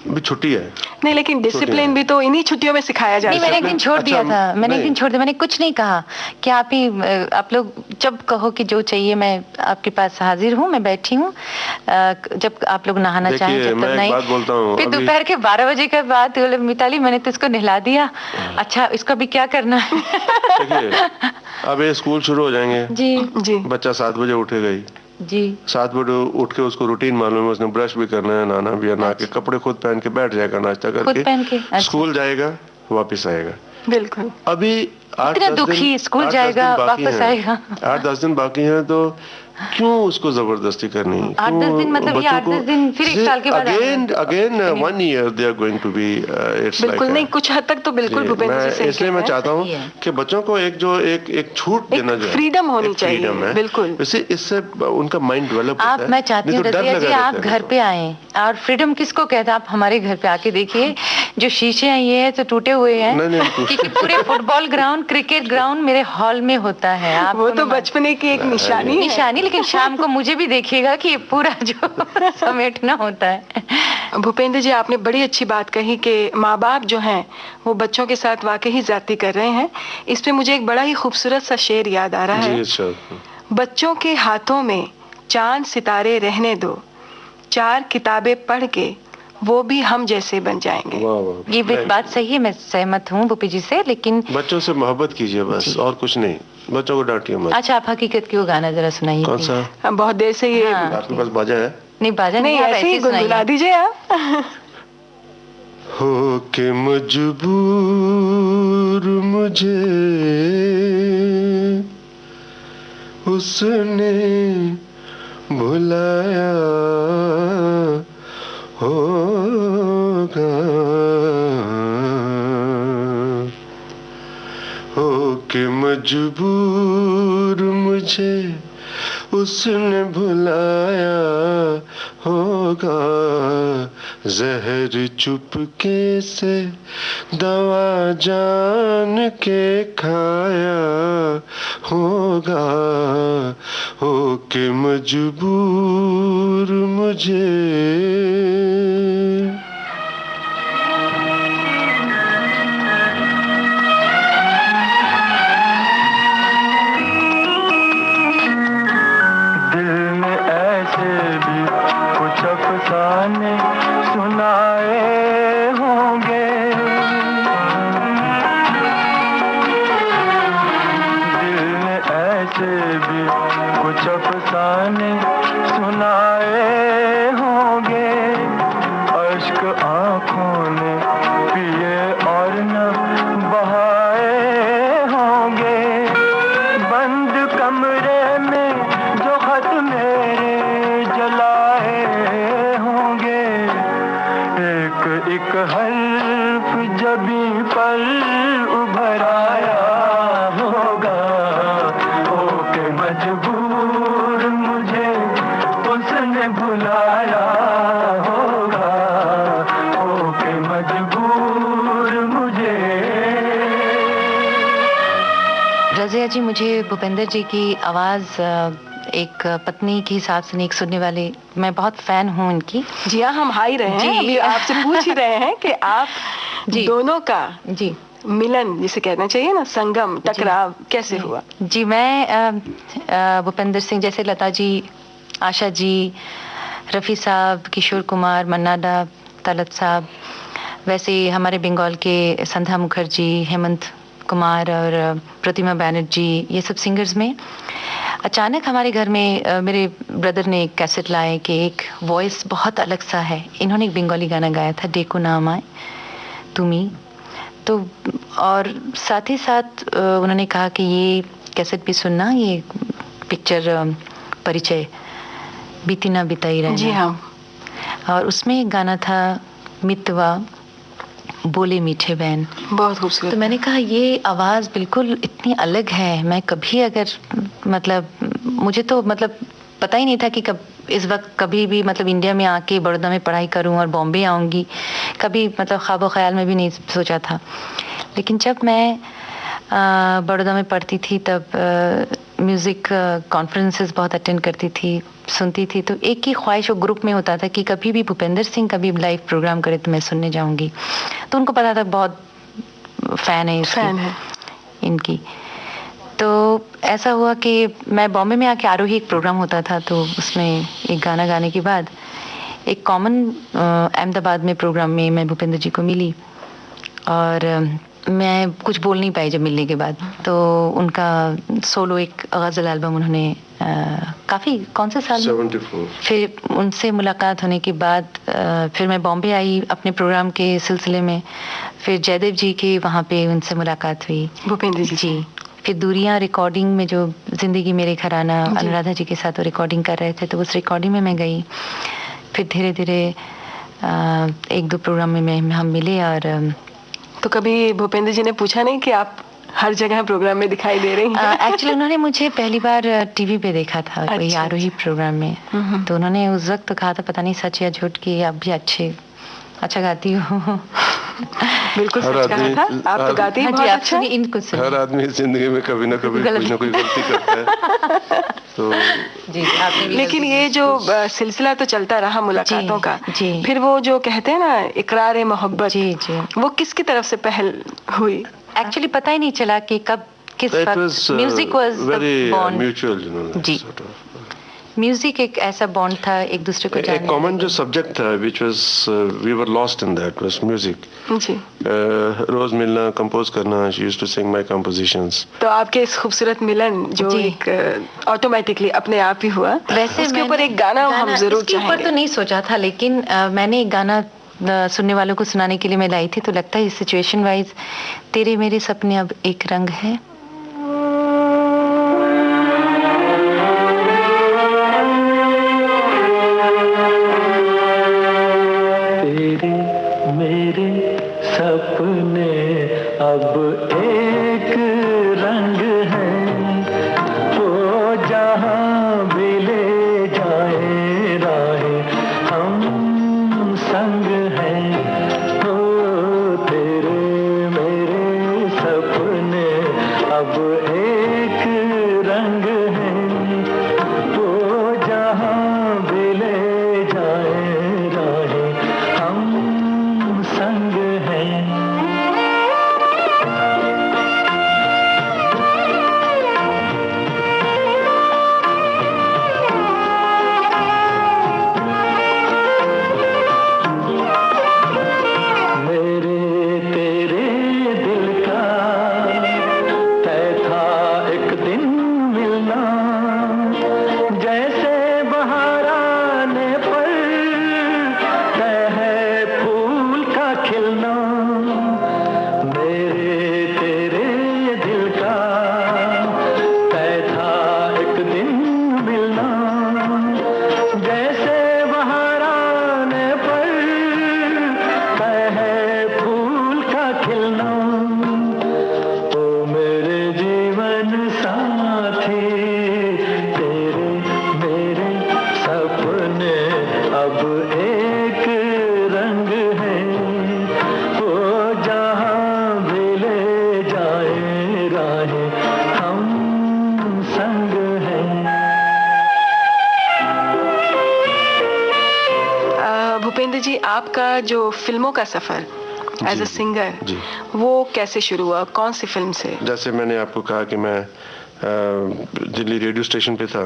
D: भी छुट्टी है।
E: नहीं, लेकिन डिसिप्लिन भी तो इन्हीं छुट्टियों में सिखाया जाता
F: नहीं,
E: है।
F: मैंने एक दिन छोड़ दिया था, मैंने एक दिन छोड़ दिया, मैंने कुछ नहीं कहा कि आप लोग जब कहो कि जो चाहिए मैं आपके पास हाजिर हूँ, मैं बैठी हूँ, जब आप लोग नहाना चाहें जब तक नहीं।
D: बात बोलता हूँ,
F: फिर दोपहर के 12 बजे के बाद बोले मिताली मैंने तो इसको नहला दिया, अच्छा इसका भी क्या करना है।
D: देखिए अब ये स्कूल शुरू हो जाएंगे
F: जी
E: जी।
D: बच्चा 7 बजे उठेगा ही
F: जी,
D: 7 बजे उठ के उसको रूटीन मालूम है, उसने ब्रश भी करना है, नहाना भी है, नहा के कपड़े खुद पहन के बैठ जाएगा, नाश्ता
F: खुद पहन के,
D: करके
F: अच्छा।
D: स्कूल जाएगा, वापस आएगा।
E: बिल्कुल।
D: अभी
F: इतना दुखी, स्कूल जाएगा वापस आएगा।
D: 8-10 दिन बाकी हैं, तो क्यों उसको जबरदस्ती करनी?
F: 8-10 दिन मतलब ये 8-10 दिन फिर 1 साल के बाद
D: again 1 year they are going to be it's like
E: बिल्कुल नहीं, कुछ हद तक तो बिल्कुल भूपेंद्र जी सही
D: इसलिए मैं चाहता हूँ कि बच्चों को एक छूट देना जो है,
E: फ्रीडम होनी चाहिए।
D: फ्रीडम है,
E: बिल्कुल।
D: इससे उनका माइंड डेवलप होता है।
F: मैं चाहती हूँ रजिया जी आप घर पे आए, और फ्रीडम किसको कहते हैं, आप हमारे घर पे आके देखिए, जो शीशे हैं ये तो टूटे हुए हैं, क्योंकि पूरे फुटबॉल ग्राउंड, क्रिकेट ग्राउंड मेरे हॉल में होता है। आप
E: वो तो बचपने की एक निशानी,
F: लेकिन शाम को मुझे भी देखिएगा कि पूरा जो समेटना होता है।
E: भूपेंद्र जी आपने बड़ी अच्छी बात कही कि माँ बाप जो हैं वो बच्चों के साथ वाकई ही ज्यादती कर रहे हैं। इस पे मुझे एक बड़ा ही खूबसूरत सा शेर याद आ रहा है। बच्चों के हाथों में चांद सितारे रहने दो, 4 किताबें पढ़ के वो भी हम जैसे बन जाएंगे।
F: ये बात सही है, मैं सहमत हूँ भूपी जी से, लेकिन
D: बच्चों से मोहब्बत कीजिए बस, और कुछ नहीं, बच्चों को डांटिए मत।
F: अच्छा आप हकीकत की वो गाना जरा सुनाइए।
D: कौन सा?
E: बहुत देर से ये
D: आपके पास बाजा है?
F: नहीं बाजा
E: नहीं, ऐसे ही गुनगुना दीजिए आप।
D: हो के मजबूर मुझे उसने भुलाया होगा, हो के मजबूर मुझे उसने भुलाया होगा, जहर चुपके से दवा जान के खाया होगा, हो के मजबूर मुझे।
G: अफसाने सुनाए होंगे, दिल ने ऐसे भी कुछ अफसाने सुनाए होंगे, अश्क आंखों ने पिए और न बहाए होंगे, बंद कमरे में जो खत मेरे जलाए होंगे, एक हर्फ जबी पर उभर आया होगा, होके मजबूर मुझे उसने भुलाया होगा, होके मजबूर मुझे।
F: रज़िया जी, मुझे भूपेंद्र जी की आवाज़ एक पत्नी के हिसाब से नहीं, एक सुनने वाले, मैं बहुत फैन हूँ इनकी।
E: जी हाँ, हम हाई रहे हैं, अभी आपसे पूछ ही रहे हैं कि आप दोनों का
F: जी
E: मिलन जिसे कहना चाहिए ना, संगम, टकराव कैसे हुआ?
F: जी मैं भूपेंद्र सिंह जैसे लता जी, आशा जी, रफ़ी साहब, किशोर कुमार, मन्ना डा, तलत साहब, वैसे हमारे बंगाल के संध्या मुखर्जी, हेमंत कुमार और प्रतिमा बैनर्जी, ये सब सिंगर्स में अचानक हमारे घर में मेरे ब्रदर ने एक कैसेट लाए कि एक वॉइस बहुत अलग सा है, इन्होंने एक बंगाली गाना गाया था, देखो नाम आए तुम्ही, तो और साथ ही साथ उन्होंने कहा कि ये कैसेट भी सुनना, ये पिक्चर परिचय बीती ना बिताई रहना।
E: जी हाँ।
F: और उसमें एक गाना था मितवा बोले मीठे बहन,
E: बहुत खूबसूरत।
F: तो मैंने कहा ये आवाज़ बिल्कुल इतनी अलग है, मैं कभी अगर मतलब मुझे तो मतलब पता ही नहीं था कि कब इस वक्त कभी भी मतलब इंडिया में आके बड़ौदा में पढ़ाई करूं और बॉम्बे आऊंगी, कभी मतलब ख्वाबो ख्याल में भी नहीं सोचा था। लेकिन जब मैं बड़ौदा में पढ़ती थी तब म्यूज़िक कॉन्फ्रेंसेस बहुत अटेंड करती थी, सुनती थी। तो एक ही ख्वाहिश वो ग्रुप में होता था कि कभी भी भूपेंद्र सिंह कभी लाइव प्रोग्राम करे तो मैं सुनने जाऊंगी। तो उनको पता था बहुत फ़ैन है इनकी। तो ऐसा हुआ कि मैं बॉम्बे में आके आरोही एक प्रोग्राम होता था, तो उसमें एक गाना गाने के बाद एक कॉमन अहमदाबाद में प्रोग्राम में मैं भूपेंद्र जी को मिली और मैं कुछ बोल नहीं पाई जब मिलने के बाद। तो उनका सोलो एक गज़ल एल्बम उन्होंने काफ़ी कौन से साल
D: 74।
F: फिर उनसे मुलाकात होने के बाद फिर मैं बॉम्बे आई अपने प्रोग्राम के सिलसिले में। फिर जयदेव जी के वहाँ पे उनसे मुलाकात हुई,
E: भूपेंद्र जी।
F: फिर दूरियां रिकॉर्डिंग में जो जिंदगी मेरे घराना अनुराधा जी के साथ वो रिकॉर्डिंग कर रहे थे, तो उस रिकॉर्डिंग में मैं गई। फिर धीरे धीरे एक दो प्रोग्राम में हम मिले। और
E: तो कभी भूपेंद्र जी ने पूछा नहीं कि आप हर जगह प्रोग्राम में दिखाई दे रही हैं?
F: एक्चुअली उन्होंने मुझे पहली बार टीवी पे देखा था, कोई आरोही प्रोग्राम में। तो उन्होंने उस वक्त कहा था, पता नहीं सच या झूठ, कि आप भी अच्छा गाती हो।
E: बिल्कुल सच कहा था, आप तो गाती ही बहुत अच्छा।
D: हर आदमी जिंदगी में कभी ना कभी कुछ ना कोई गलती करता है। तो
E: लेकिन ये जो सिलसिला तो चलता रहा मुलाकातों का, फिर वो जो कहते हैं ना इकरार मोहब्बत, वो किसकी तरफ से पहल हुई?
F: एक्चुअली पता ही नहीं चला कि कब किस वक्त म्यूजिक वाज
D: वेरी म्यूचुअल,
F: जी। म्यूजिक एक ऐसा बॉन्ड था एक दूसरे को जानने।
D: एक कॉमन जो सब्जेक्ट था which was we were lost in that was music।
E: जी।
D: रोज मिलना, कंपोज करना, she used to sing my compositions।
E: तो आपके इस खूबसूरत मिलन जो एक ऑटोमेटिकली अपने आप ही हुआ। वैसे उसके ऊपर एक गाना हम जरूर चाहेंगे।
F: ऊपर तो नहीं सोचा था, लेकिन मैंने एक गाना सुनने वालों को सुनाने के लिए मैं लाई थी। तो लगता है सिचुएशन वाइज, तेरे मेरे सपने अब एक रंग है।
E: भूपेंद्र जी, आपका जो फिल्मों का सफर एज अ सिंगर, वो कैसे शुरू हुआ? कौन सी फिल्म से?
D: जैसे मैंने आपको कहा कि मैं दिल्ली रेडियो स्टेशन पे था,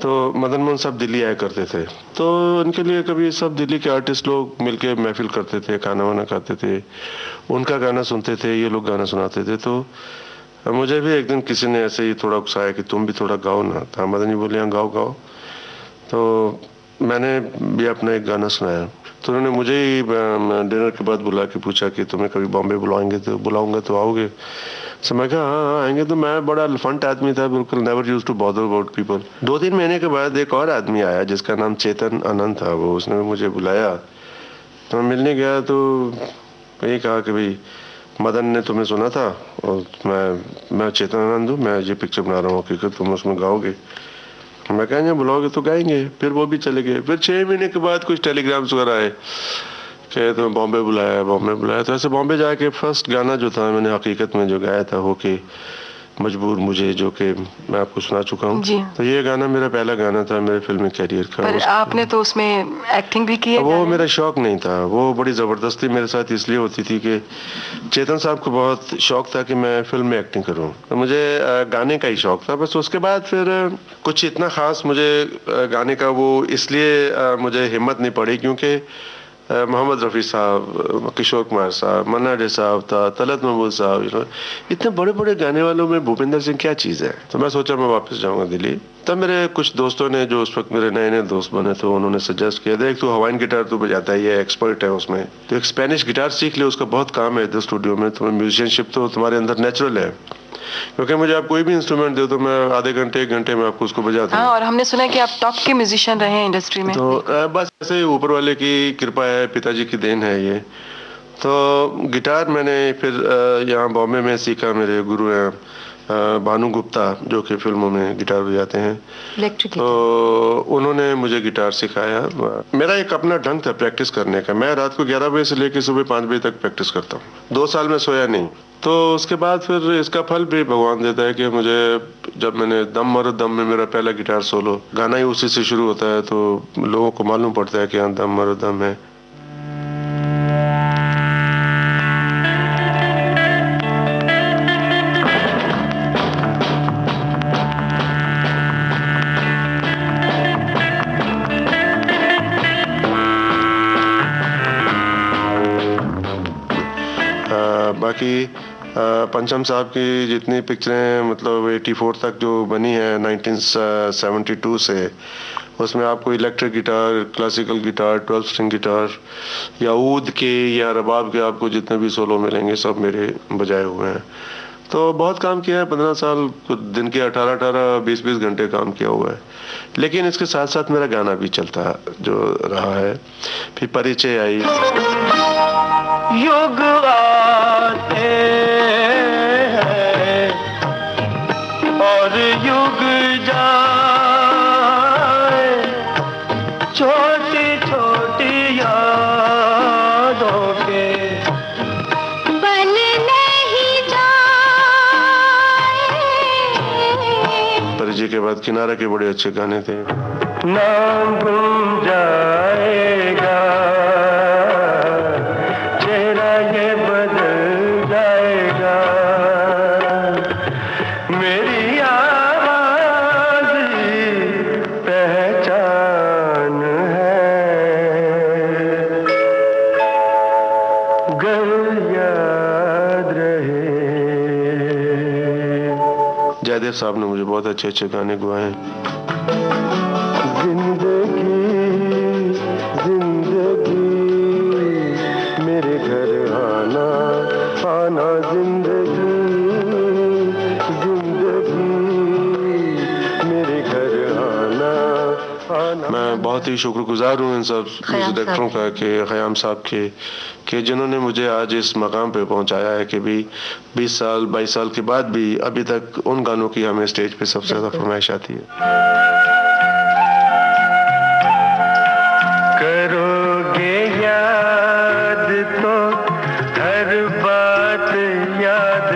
D: तो मदन मोहन साहब दिल्ली आया करते थे। तो उनके लिए कभी सब दिल्ली के आर्टिस्ट लोग मिलके महफिल करते थे, खाना वाना खाते थे, उनका गाना सुनते थे, ये लोग गाना सुनाते थे। तो मुझे भी एक दिन किसी ने ऐसे ही थोड़ा उकसाया कि तुम भी थोड़ा गाओ ना। तो मदन जी बोले, हाँ गाओ गाओ। तो मैंने भी अपना एक गाना सुनाया। तो उन्होंने मुझे ही डिनर के बाद बुला के पूछा कि तुम्हें कभी बॉम्बे बुलाऊंगा तो आओगे? तो मैं कहा हाँ आएंगे। तो मैं बड़ा एलिफेंट आदमी था, बिल्कुल never used to bother about people. 2-3 महीने के बाद एक और आदमी आया जिसका नाम चेतन आनंद था। वो उसने मुझे बुलाया, तो मैं मिलने गया। तो यही कहा कि भाई मदन ने तुम्हें सुना था और मैं चेतन आनंद हूँ, मैं ये पिक्चर बना रहा हूँ, हकीकत तुम उसमें गाओगे? मैं कहा बुलाओगे तो गाएंगे। फिर वो भी चले गए। फिर 6 महीने के बाद कुछ टेलीग्राम्स वगैरह आए कि तुम्हें बॉम्बे बुलाया। तो ऐसे बॉम्बे जाके फर्स्ट गाना जो था मैंने हकीकत में जो गाया था वो कि मजबूर मुझे, जो कि मैं आपको सुना चुका हूँ। तो ये गाना मेरा पहला गाना था मेरे फिल्मी कैरियर का।
E: पर आपने तो उसमें एक्टिंग भी की है?
D: वो मेरा शौक नहीं था, वो बड़ी ज़बरदस्ती मेरे साथ इसलिए होती थी कि चेतन साहब को बहुत शौक था कि मैं फिल्म में एक्टिंग करूं, तो मुझे गाने का ही शौक था बस। उसके बाद फिर कुछ इतना ख़ास मुझे गाने का वो इसलिए मुझे हिम्मत नहीं पड़ी क्योंकि मोहम्मद रफ़ी साहब, किशोर कुमार साहब, मन्ना डे साहब था, तलत महमूद साहब, इतने बड़े बड़े गाने वालों में भूपेंद्र सिंह क्या चीज़ है। तो मैं सोचा मैं वापस जाऊंगा दिल्ली। तब मेरे कुछ दोस्तों ने, जो उस वक्त मेरे नए नए दोस्त बने थे, उन्होंने सजेस्ट किया, देख तू हवाइन गिटार तू बजाता है, ये एक्सपर्ट है उसमें, तो एक स्पेनिश गिटार सीख ले, उसका बहुत काम है इधर स्टूडियो में, तुम्हें म्यूजिशियनशिप तो तुम्हारे अंदर नेचुरल है, क्योंकि मुझे आप कोई भी इंस्ट्रूमेंट दे तो मैं आधे घंटे 1 घंटे में आपको उसको बजाता हूँ।
E: और हमने सुना है कि आप टॉप के म्यूजिशियन रहे हैं इंडस्ट्री में।
D: तो बस ऐसे ही ऊपर वाले की कृपा है, पिताजी की देन है ये। तो गिटार मैंने फिर यहाँ बॉम्बे में सीखा, मेरे गुरु हैं भानु गुप्ता, जो कि फिल्मों में गिटार बजाते हैं,
F: इलेक्ट्रिक।
D: तो उन्होंने मुझे गिटार सिखाया। मेरा एक अपना ढंग था प्रैक्टिस करने का, मैं रात को 11 बजे से लेकर सुबह 5 बजे तक प्रैक्टिस करता हूँ। 2 साल में सोया नहीं। तो उसके बाद फिर इसका फल भी भगवान देता है कि मुझे, जब मैंने दम मरो दम में मेरा पहला गिटार सोलो गाना ही उसी से शुरू होता है, तो लोगों को मालूम पड़ता है कि हाँ दम मरो दम है। बाकी पंचम साहब की जितनी पिक्चरें मतलब 84 तक जो बनी है 1972 से, उसमें आपको electric guitar, classical guitar, 12 string guitar या ऊद के या रबाब के आपको जितने भी सोलो मिलेंगे सब मेरे बजाए हुए हैं। तो बहुत काम किया है, 15 साल दिन के 18-18, 20-20 घंटे काम किया हुआ है। लेकिन इसके साथ साथ मेरा गाना भी चलता जो रहा है। फिर परिचय आई,
G: युग आते हैं और युग जाए, छोटी छोटी यादों के
B: बल नहीं जाए।
D: परिचय के बाद किनारा के बड़े अच्छे गाने थे।
G: नाम गुम जाएगा, चेहरा ये बदल जाएगा, मेरी आवाज़ पहचान है, गर याद रहे।
D: जयदेव साहब ने मुझे बहुत अच्छे अच्छे गाने गुआए हैं।
G: जिंदगी जिंदगी मेरे घर आना आना, जिंदगी जिंदगी मेरे घर आना आना।
D: मैं बहुत ही शुक्रगुजार हूँ इन सब डायरेक्टरों का, कि ख़याम साहब के, कि जिन्होंने मुझे आज इस मकाम पे पहुंचाया है कि भी 20 साल 22 साल के बाद भी अभी तक उन गानों की हमें स्टेज पे सबसे ज़्यादा फरमाइश आती है।
G: करोगे याद तो हर बात याद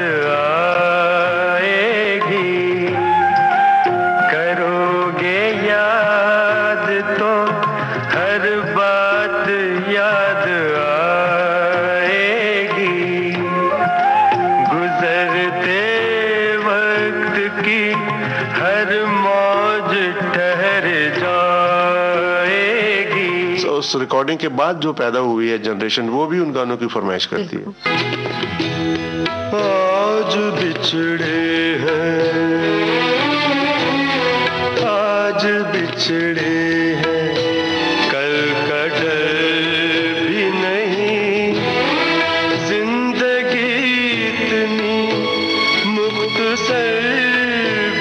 G: आएगी, करोगे याद तो हर बात याद आएगी, गुजरते वक्त की हर मौज ठहर जाएगी।
D: उस रिकॉर्डिंग के बाद जो पैदा हुई है जनरेशन, वो भी उन गानों की फरमाइश करती है।
G: आज बिछड़े हैं, आज बिछड़े हैं, कल का डर भी नहीं, जिंदगी इतनी मुख्तसर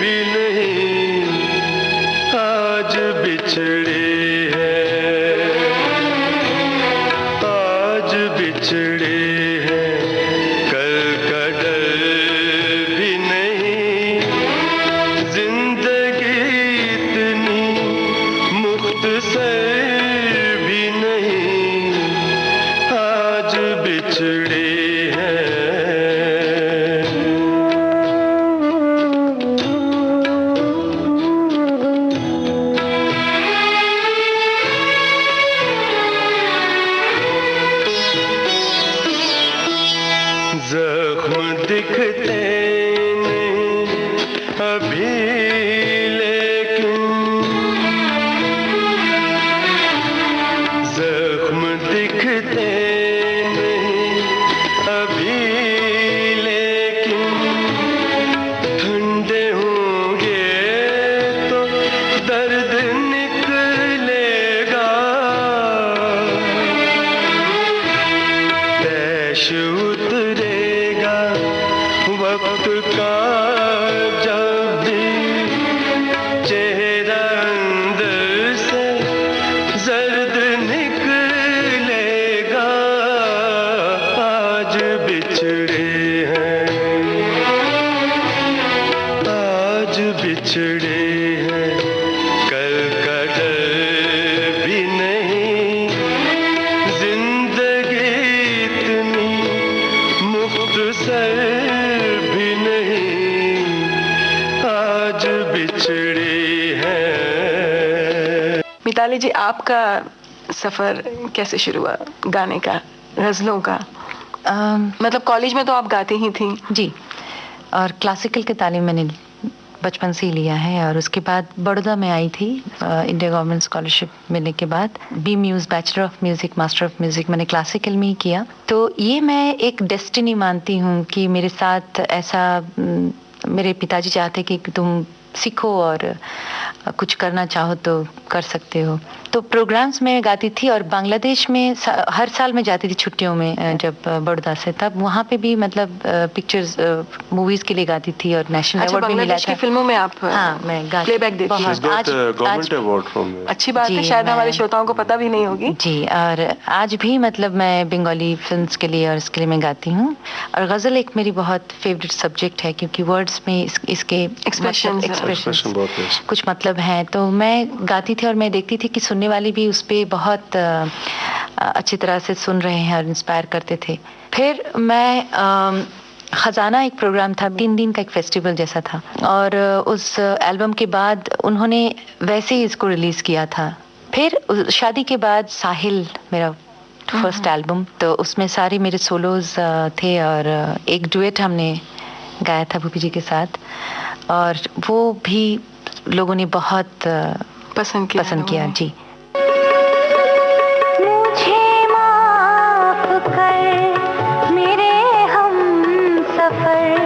G: भी नहीं, आज बिछड़े हैं, आज बिछड़े हैं, कल का डर भी नहीं, जिंदगी इतनी
D: लेकिन जख्म दिखते नहीं अभी, लेकिन ठंडे होंगे तो दर्द निकलेगा। तैश उतरेगा वक्त का जब भी चेहरा अंदर से जर्द निकलेगा। आज बिछड़े हैं, आज बिछड़े हैं, कल का डर भी नहीं। जिंदगी इतनी मुख्तसर भी नहीं, आज बिछड़े हैं।
E: मिताली जी, आपका सफर कैसे शुरू हुआ गाने का, गजलों का? मतलब कॉलेज में तो आप गाती ही थी।
F: जी, और क्लासिकल की तालीम मैंने बचपन से ही लिया है, और उसके बाद बड़ौदा में आई थी इंडिया गवर्नमेंट स्कॉलरशिप मिलने के बाद। BMusic bachelor of music, master of music मैंने क्लासिकल में ही किया। तो ये मैं एक डेस्टिनी मानती हूँ कि मेरे साथ ऐसा मेरे पिताजी चाहते कि तुम सीखो और कुछ करना चाहो तो कर सकते हो। तो प्रोग्राम्स में गाती थी, और बांग्लादेश में हर साल मैं जाती थी छुट्टियों में, जब बड़ौदा से, तब वहाँ पे भी मतलब पिक्चर्स मूवीज के लिए गाती थी, और नेशनल अवार्ड भी मिला था।
E: फिल्मों में आप?
F: हाँ, मैं गाती,
E: प्लेबैक देती हूँ।
D: गवर्नमेंट अवार्ड फ्रॉम,
E: अच्छी बात है, शायद हमारे श्रोताओं को पता भी नहीं होगी।
F: जी, और आज भी मतलब मैं बंगाली फिल्म्स के लिए और इसके लिए मैं गाती हूँ। और गजल एक मेरी बहुत फेवरेट सब्जेक्ट है, क्योंकि वर्ड्स में इसके एक्सप्रेशन कुछ मतलब हैं, तो मैं गाती थी। और मैं देखती थी कि सुनने वाले भी उस पे बहुत अच्छी तरह से सुन रहे हैं और इंस्पायर करते थे। फिर मैं खजाना एक प्रोग्राम था, 3 दिन का एक फेस्टिवल जैसा था, और उस एल्बम के बाद उन्होंने वैसे ही इसको रिलीज किया था। फिर शादी के बाद साहिल मेरा फर्स्ट एल्बम, तो उसमें सारे मेरे सोलोज थे, और एक डुएट हमने गाया था भूपी जी के साथ, और वो भी लोगों ने बहुत पसंद किया। जी,
B: मुझे माफ कर मेरे हमसफर,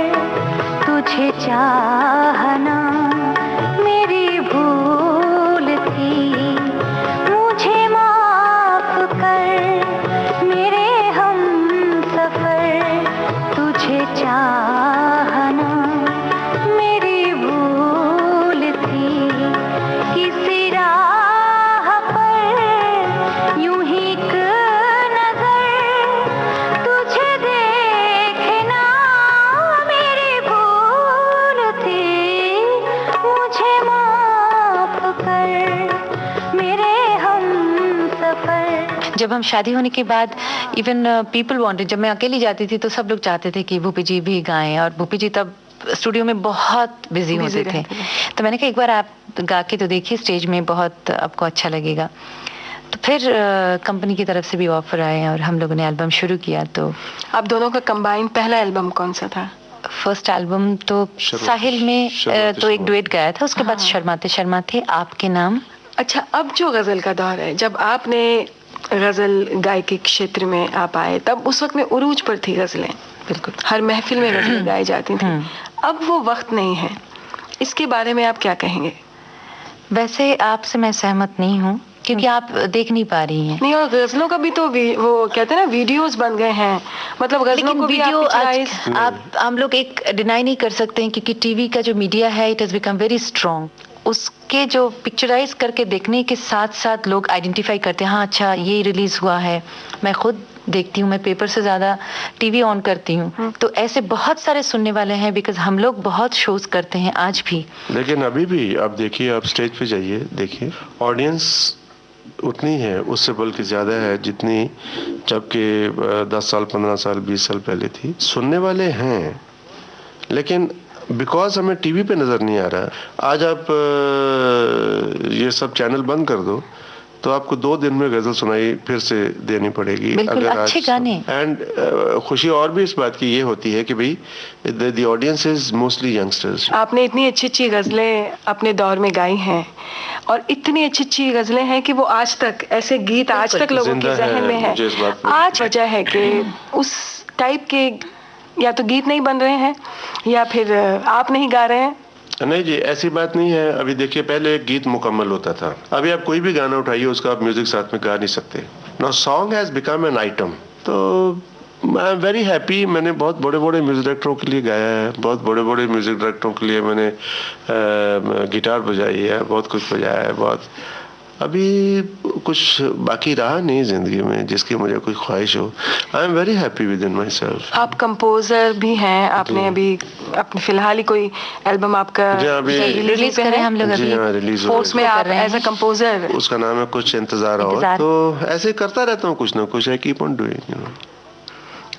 B: तुझे चाहना मेरी भूल थी। मुझे माफ कर मेरे हमसफर, तुझे चाहना मेरी भूल थी। किसी राह पर यूं ही एक नजर तुझे देखना मेरी भूल थी। मुझे माफ कर मेरे हमसफर।
F: जब हम शादी होने के बाद इवन पीपल वांटेड, जब मैं अकेली जाती थी तो सब लोग चाहते थे कि भूपी जी भी गाएं, और भूपी जी तब स्टूडियो में बहुत बिजी होते थे। तो मैंने कहा एक बार आप गा के तो देखिए स्टेज में, बहुत आपको अच्छा लगेगा। तो फिर कंपनी की तरफ से भी ऑफर आए और हम लोगों ने एल्बम शुरू किया। तो
E: आप दोनों का कंबाइन पहला एल्बम कौन सा था?
F: फर्स्ट एल्बम तो साहिल में तो एक डुएट गाया था, उसके बाद शर्माते शर्माते, आपके नाम।
E: अच्छा, अब जो गजल का दौर है, जब आपने गजल गायकी क्षेत्र में आप आए, तब उस वक्त में उरूज पर थी गजलें, बिल्कुल हर महफिल में गजलें गाई जाती थी। अब वो वक्त नहीं है, इसके बारे में आप क्या कहेंगे?
F: वैसे आपसे मैं सहमत नहीं हूँ, क्योंकि आप देख नहीं पा रही हैं।
E: नहीं, और गजलों का भी तो वो कहते हैं ना, वीडियोस बन गए हैं, मतलब गजलों को
F: वीडियो आप हम लोग एक डिनाई नहीं कर सकते हैं, क्योंकि टीवी का जो मीडिया है it has become very strong. उसके जो पिक्चराइज करके देखने के साथ साथ लोग आइडेंटिफाई करते हैं, हाँ अच्छा ये रिलीज हुआ है। मैं खुद देखती हूँ, मैं पेपर से ज्यादा टीवी ऑन करती हूँ, तो ऐसे बहुत सारे सुनने वाले हैं, बिकॉज हम लोग बहुत शोज करते हैं आज भी।
D: लेकिन अभी भी आप देखिए, आप स्टेज पे जाइए, देखिए ऑडियंस उतनी है, उससे बल्कि ज़्यादा है जितनी जबकि 10 साल 15 साल 20 साल पहले थी। सुनने वाले हैं, लेकिन बिकॉज हमें टीवी पे नज़र नहीं आ रहा। आज आप ये सब चैनल बंद कर दो, तो आपको 2 दिन में गजल सुनाई फिर से देनी पड़ेगी।
F: बिल्कुल, अच्छे गाने।
D: एंड खुशी और भी इस बात की ये होती है कि भाई the audience is mostly youngsters.
E: आपने इतनी अच्छी अच्छी गजलें अपने दौर में गाई हैं और इतनी अच्छी अच्छी गजलें हैं कि वो आज तक ऐसे गीत आज तक लोगों के जहन में है। आज वजह है कि उस टाइप के या तो गीत नहीं बन रहे हैं या फिर आप नहीं गा रहे हैं।
D: नहीं जी, ऐसी बात नहीं है। अभी देखिए, पहले एक गीत मुकम्मल होता था, अभी आप कोई भी गाना उठाइए उसका आप म्यूजिक साथ में गा नहीं सकते। Now song has become an item. तो आई एम वेरी हैप्पी। मैंने बहुत बड़े बड़े म्यूजिक डायरेक्टरों के लिए गाया है, बहुत बड़े बड़े म्यूजिक डायरेक्टरों के लिए मैंने गिटार बजाई है, बहुत कुछ बजाया है। बहुत अभी कुछ बाकी रहा नहीं जिंदगी में जिसकी मुझे कोई ख्वाहिश हो। I am very happy with in my self.
E: आप कंपोजर भी हैं, आपने अभी अपने फिलहाल ही कोई एल्बम आपका
F: रिलीज करे हम लोग अभी
D: रिलीज
E: फोर्स में आप एज अ कंपोजर।
D: उसका नाम है कुछ इंतजार हो। तो ऐसे करता रहता हूँ कुछ ना कुछ। I keep on doing.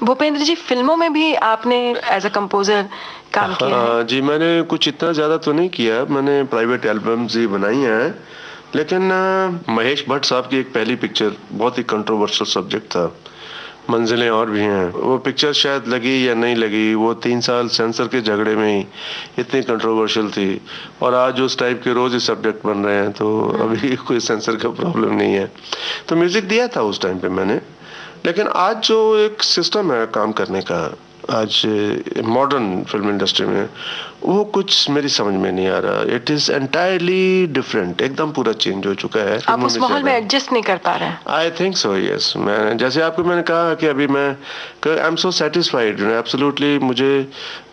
E: Bhupendra ji, फिल्मों में भी आपने एज अ कंपोजर काम किया है?
D: जी, मैंने कुछ इतना ज्यादा तो नहीं किया। मैंने प्राइवेट एल्बम्स ही बनाई हैं, लेकिन महेश भट्ट साहब की एक पहली पिक्चर बहुत ही कंट्रोवर्शियल सब्जेक्ट था, मंजिलें और भी हैं। वो पिक्चर शायद लगी या नहीं लगी, वो 3 साल सेंसर के झगड़े में ही इतनी कंट्रोवर्शियल थी। और आज उस टाइप के रोज ही सब्जेक्ट बन रहे हैं, तो अभी कोई सेंसर का प्रॉब्लम नहीं है। तो म्यूजिक दिया था उस टाइम पे मैंने। लेकिन आज जो एक सिस्टम है काम करने का आज मॉडर्न फिल्म इंडस्ट्री में, वो कुछ मेरी समझ में नहीं आ रहा। इट इज एंटायरली डिफरेंट, एकदम पूरा चेंज हो चुका है।
E: आप उस माहौल में एडजस्ट नहीं कर पा रहे हैं?
D: I think so, yes. मैं जैसे आपको मैंने कहा कि अभी मैं I am so satisfied absolutely. मुझे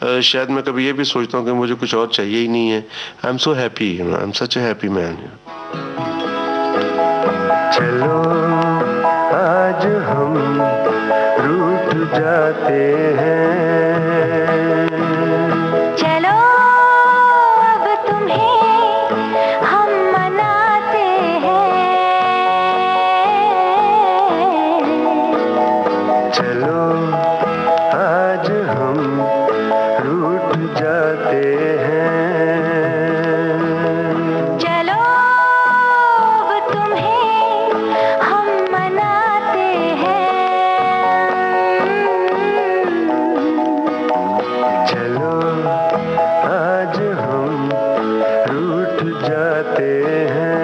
D: शायद मैं कभी ये भी सोचता हूँ कि मुझे कुछ और चाहिए ही नहीं है। I am so happy, I am such A happy man.
H: चलो आज हम रूठ जाते हैं,
B: चलो अब तुम्हें हम मनाते हैं,
H: चलो आज हम रूठ जाते हैं,
B: चलो अब तुम्हें हम मनाते हैं,
H: चलो आज हम रूठ जाते हैं।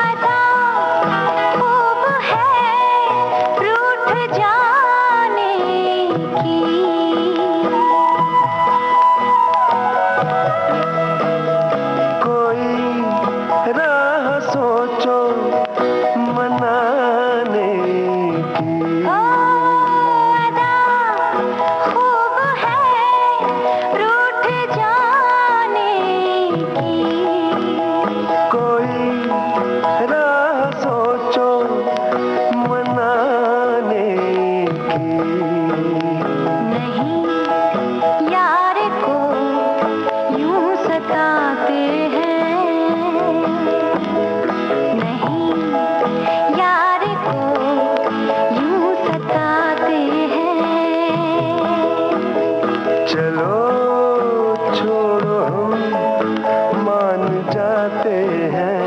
B: अदा खूब है रूठ जाने की,
H: कोई राह सोचो मनाने की,
B: ओ अदा खूब है रूठ जाने की,
H: कोई राह सोचो मनाने की,
B: नहीं यार को यूं सताते हैं, नहीं यार को यूं सताते हैं,
H: चलो छोड़ो हम मान जाते हैं,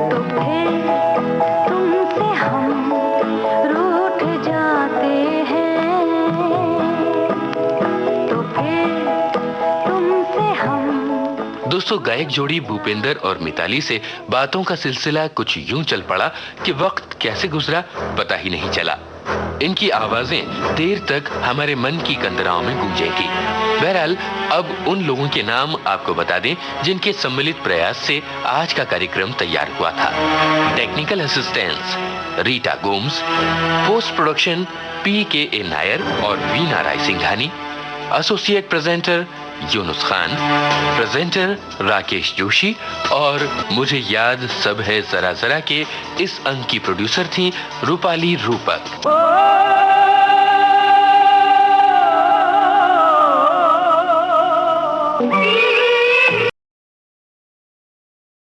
B: तो फिर तुमसे हम रूठ जाते हैं, तो फिर तुमसे हम।
C: दोस्तों, गायक जोड़ी भूपेंद्र और मिताली से बातों का सिलसिला कुछ यूं चल पड़ा कि वक्त कैसे गुजरा पता ही नहीं चला। इनकी आवाजें देर तक हमारे मन की कंदराओं में गूंजेंगी। बहरहाल, अब उन लोगों के नाम आपको बता दें जिनके सम्मिलित प्रयास से आज का कार्यक्रम तैयार हुआ था। Technical assistance Rita Gomes, post production PK Nair और Veena Rai Singhani, associate presenter Yunus Khan, presenter Rakesh Joshi और मुझे याद सब है जरा जरा के इस अंक की प्रोड्यूसर थी रूपाली रूपक।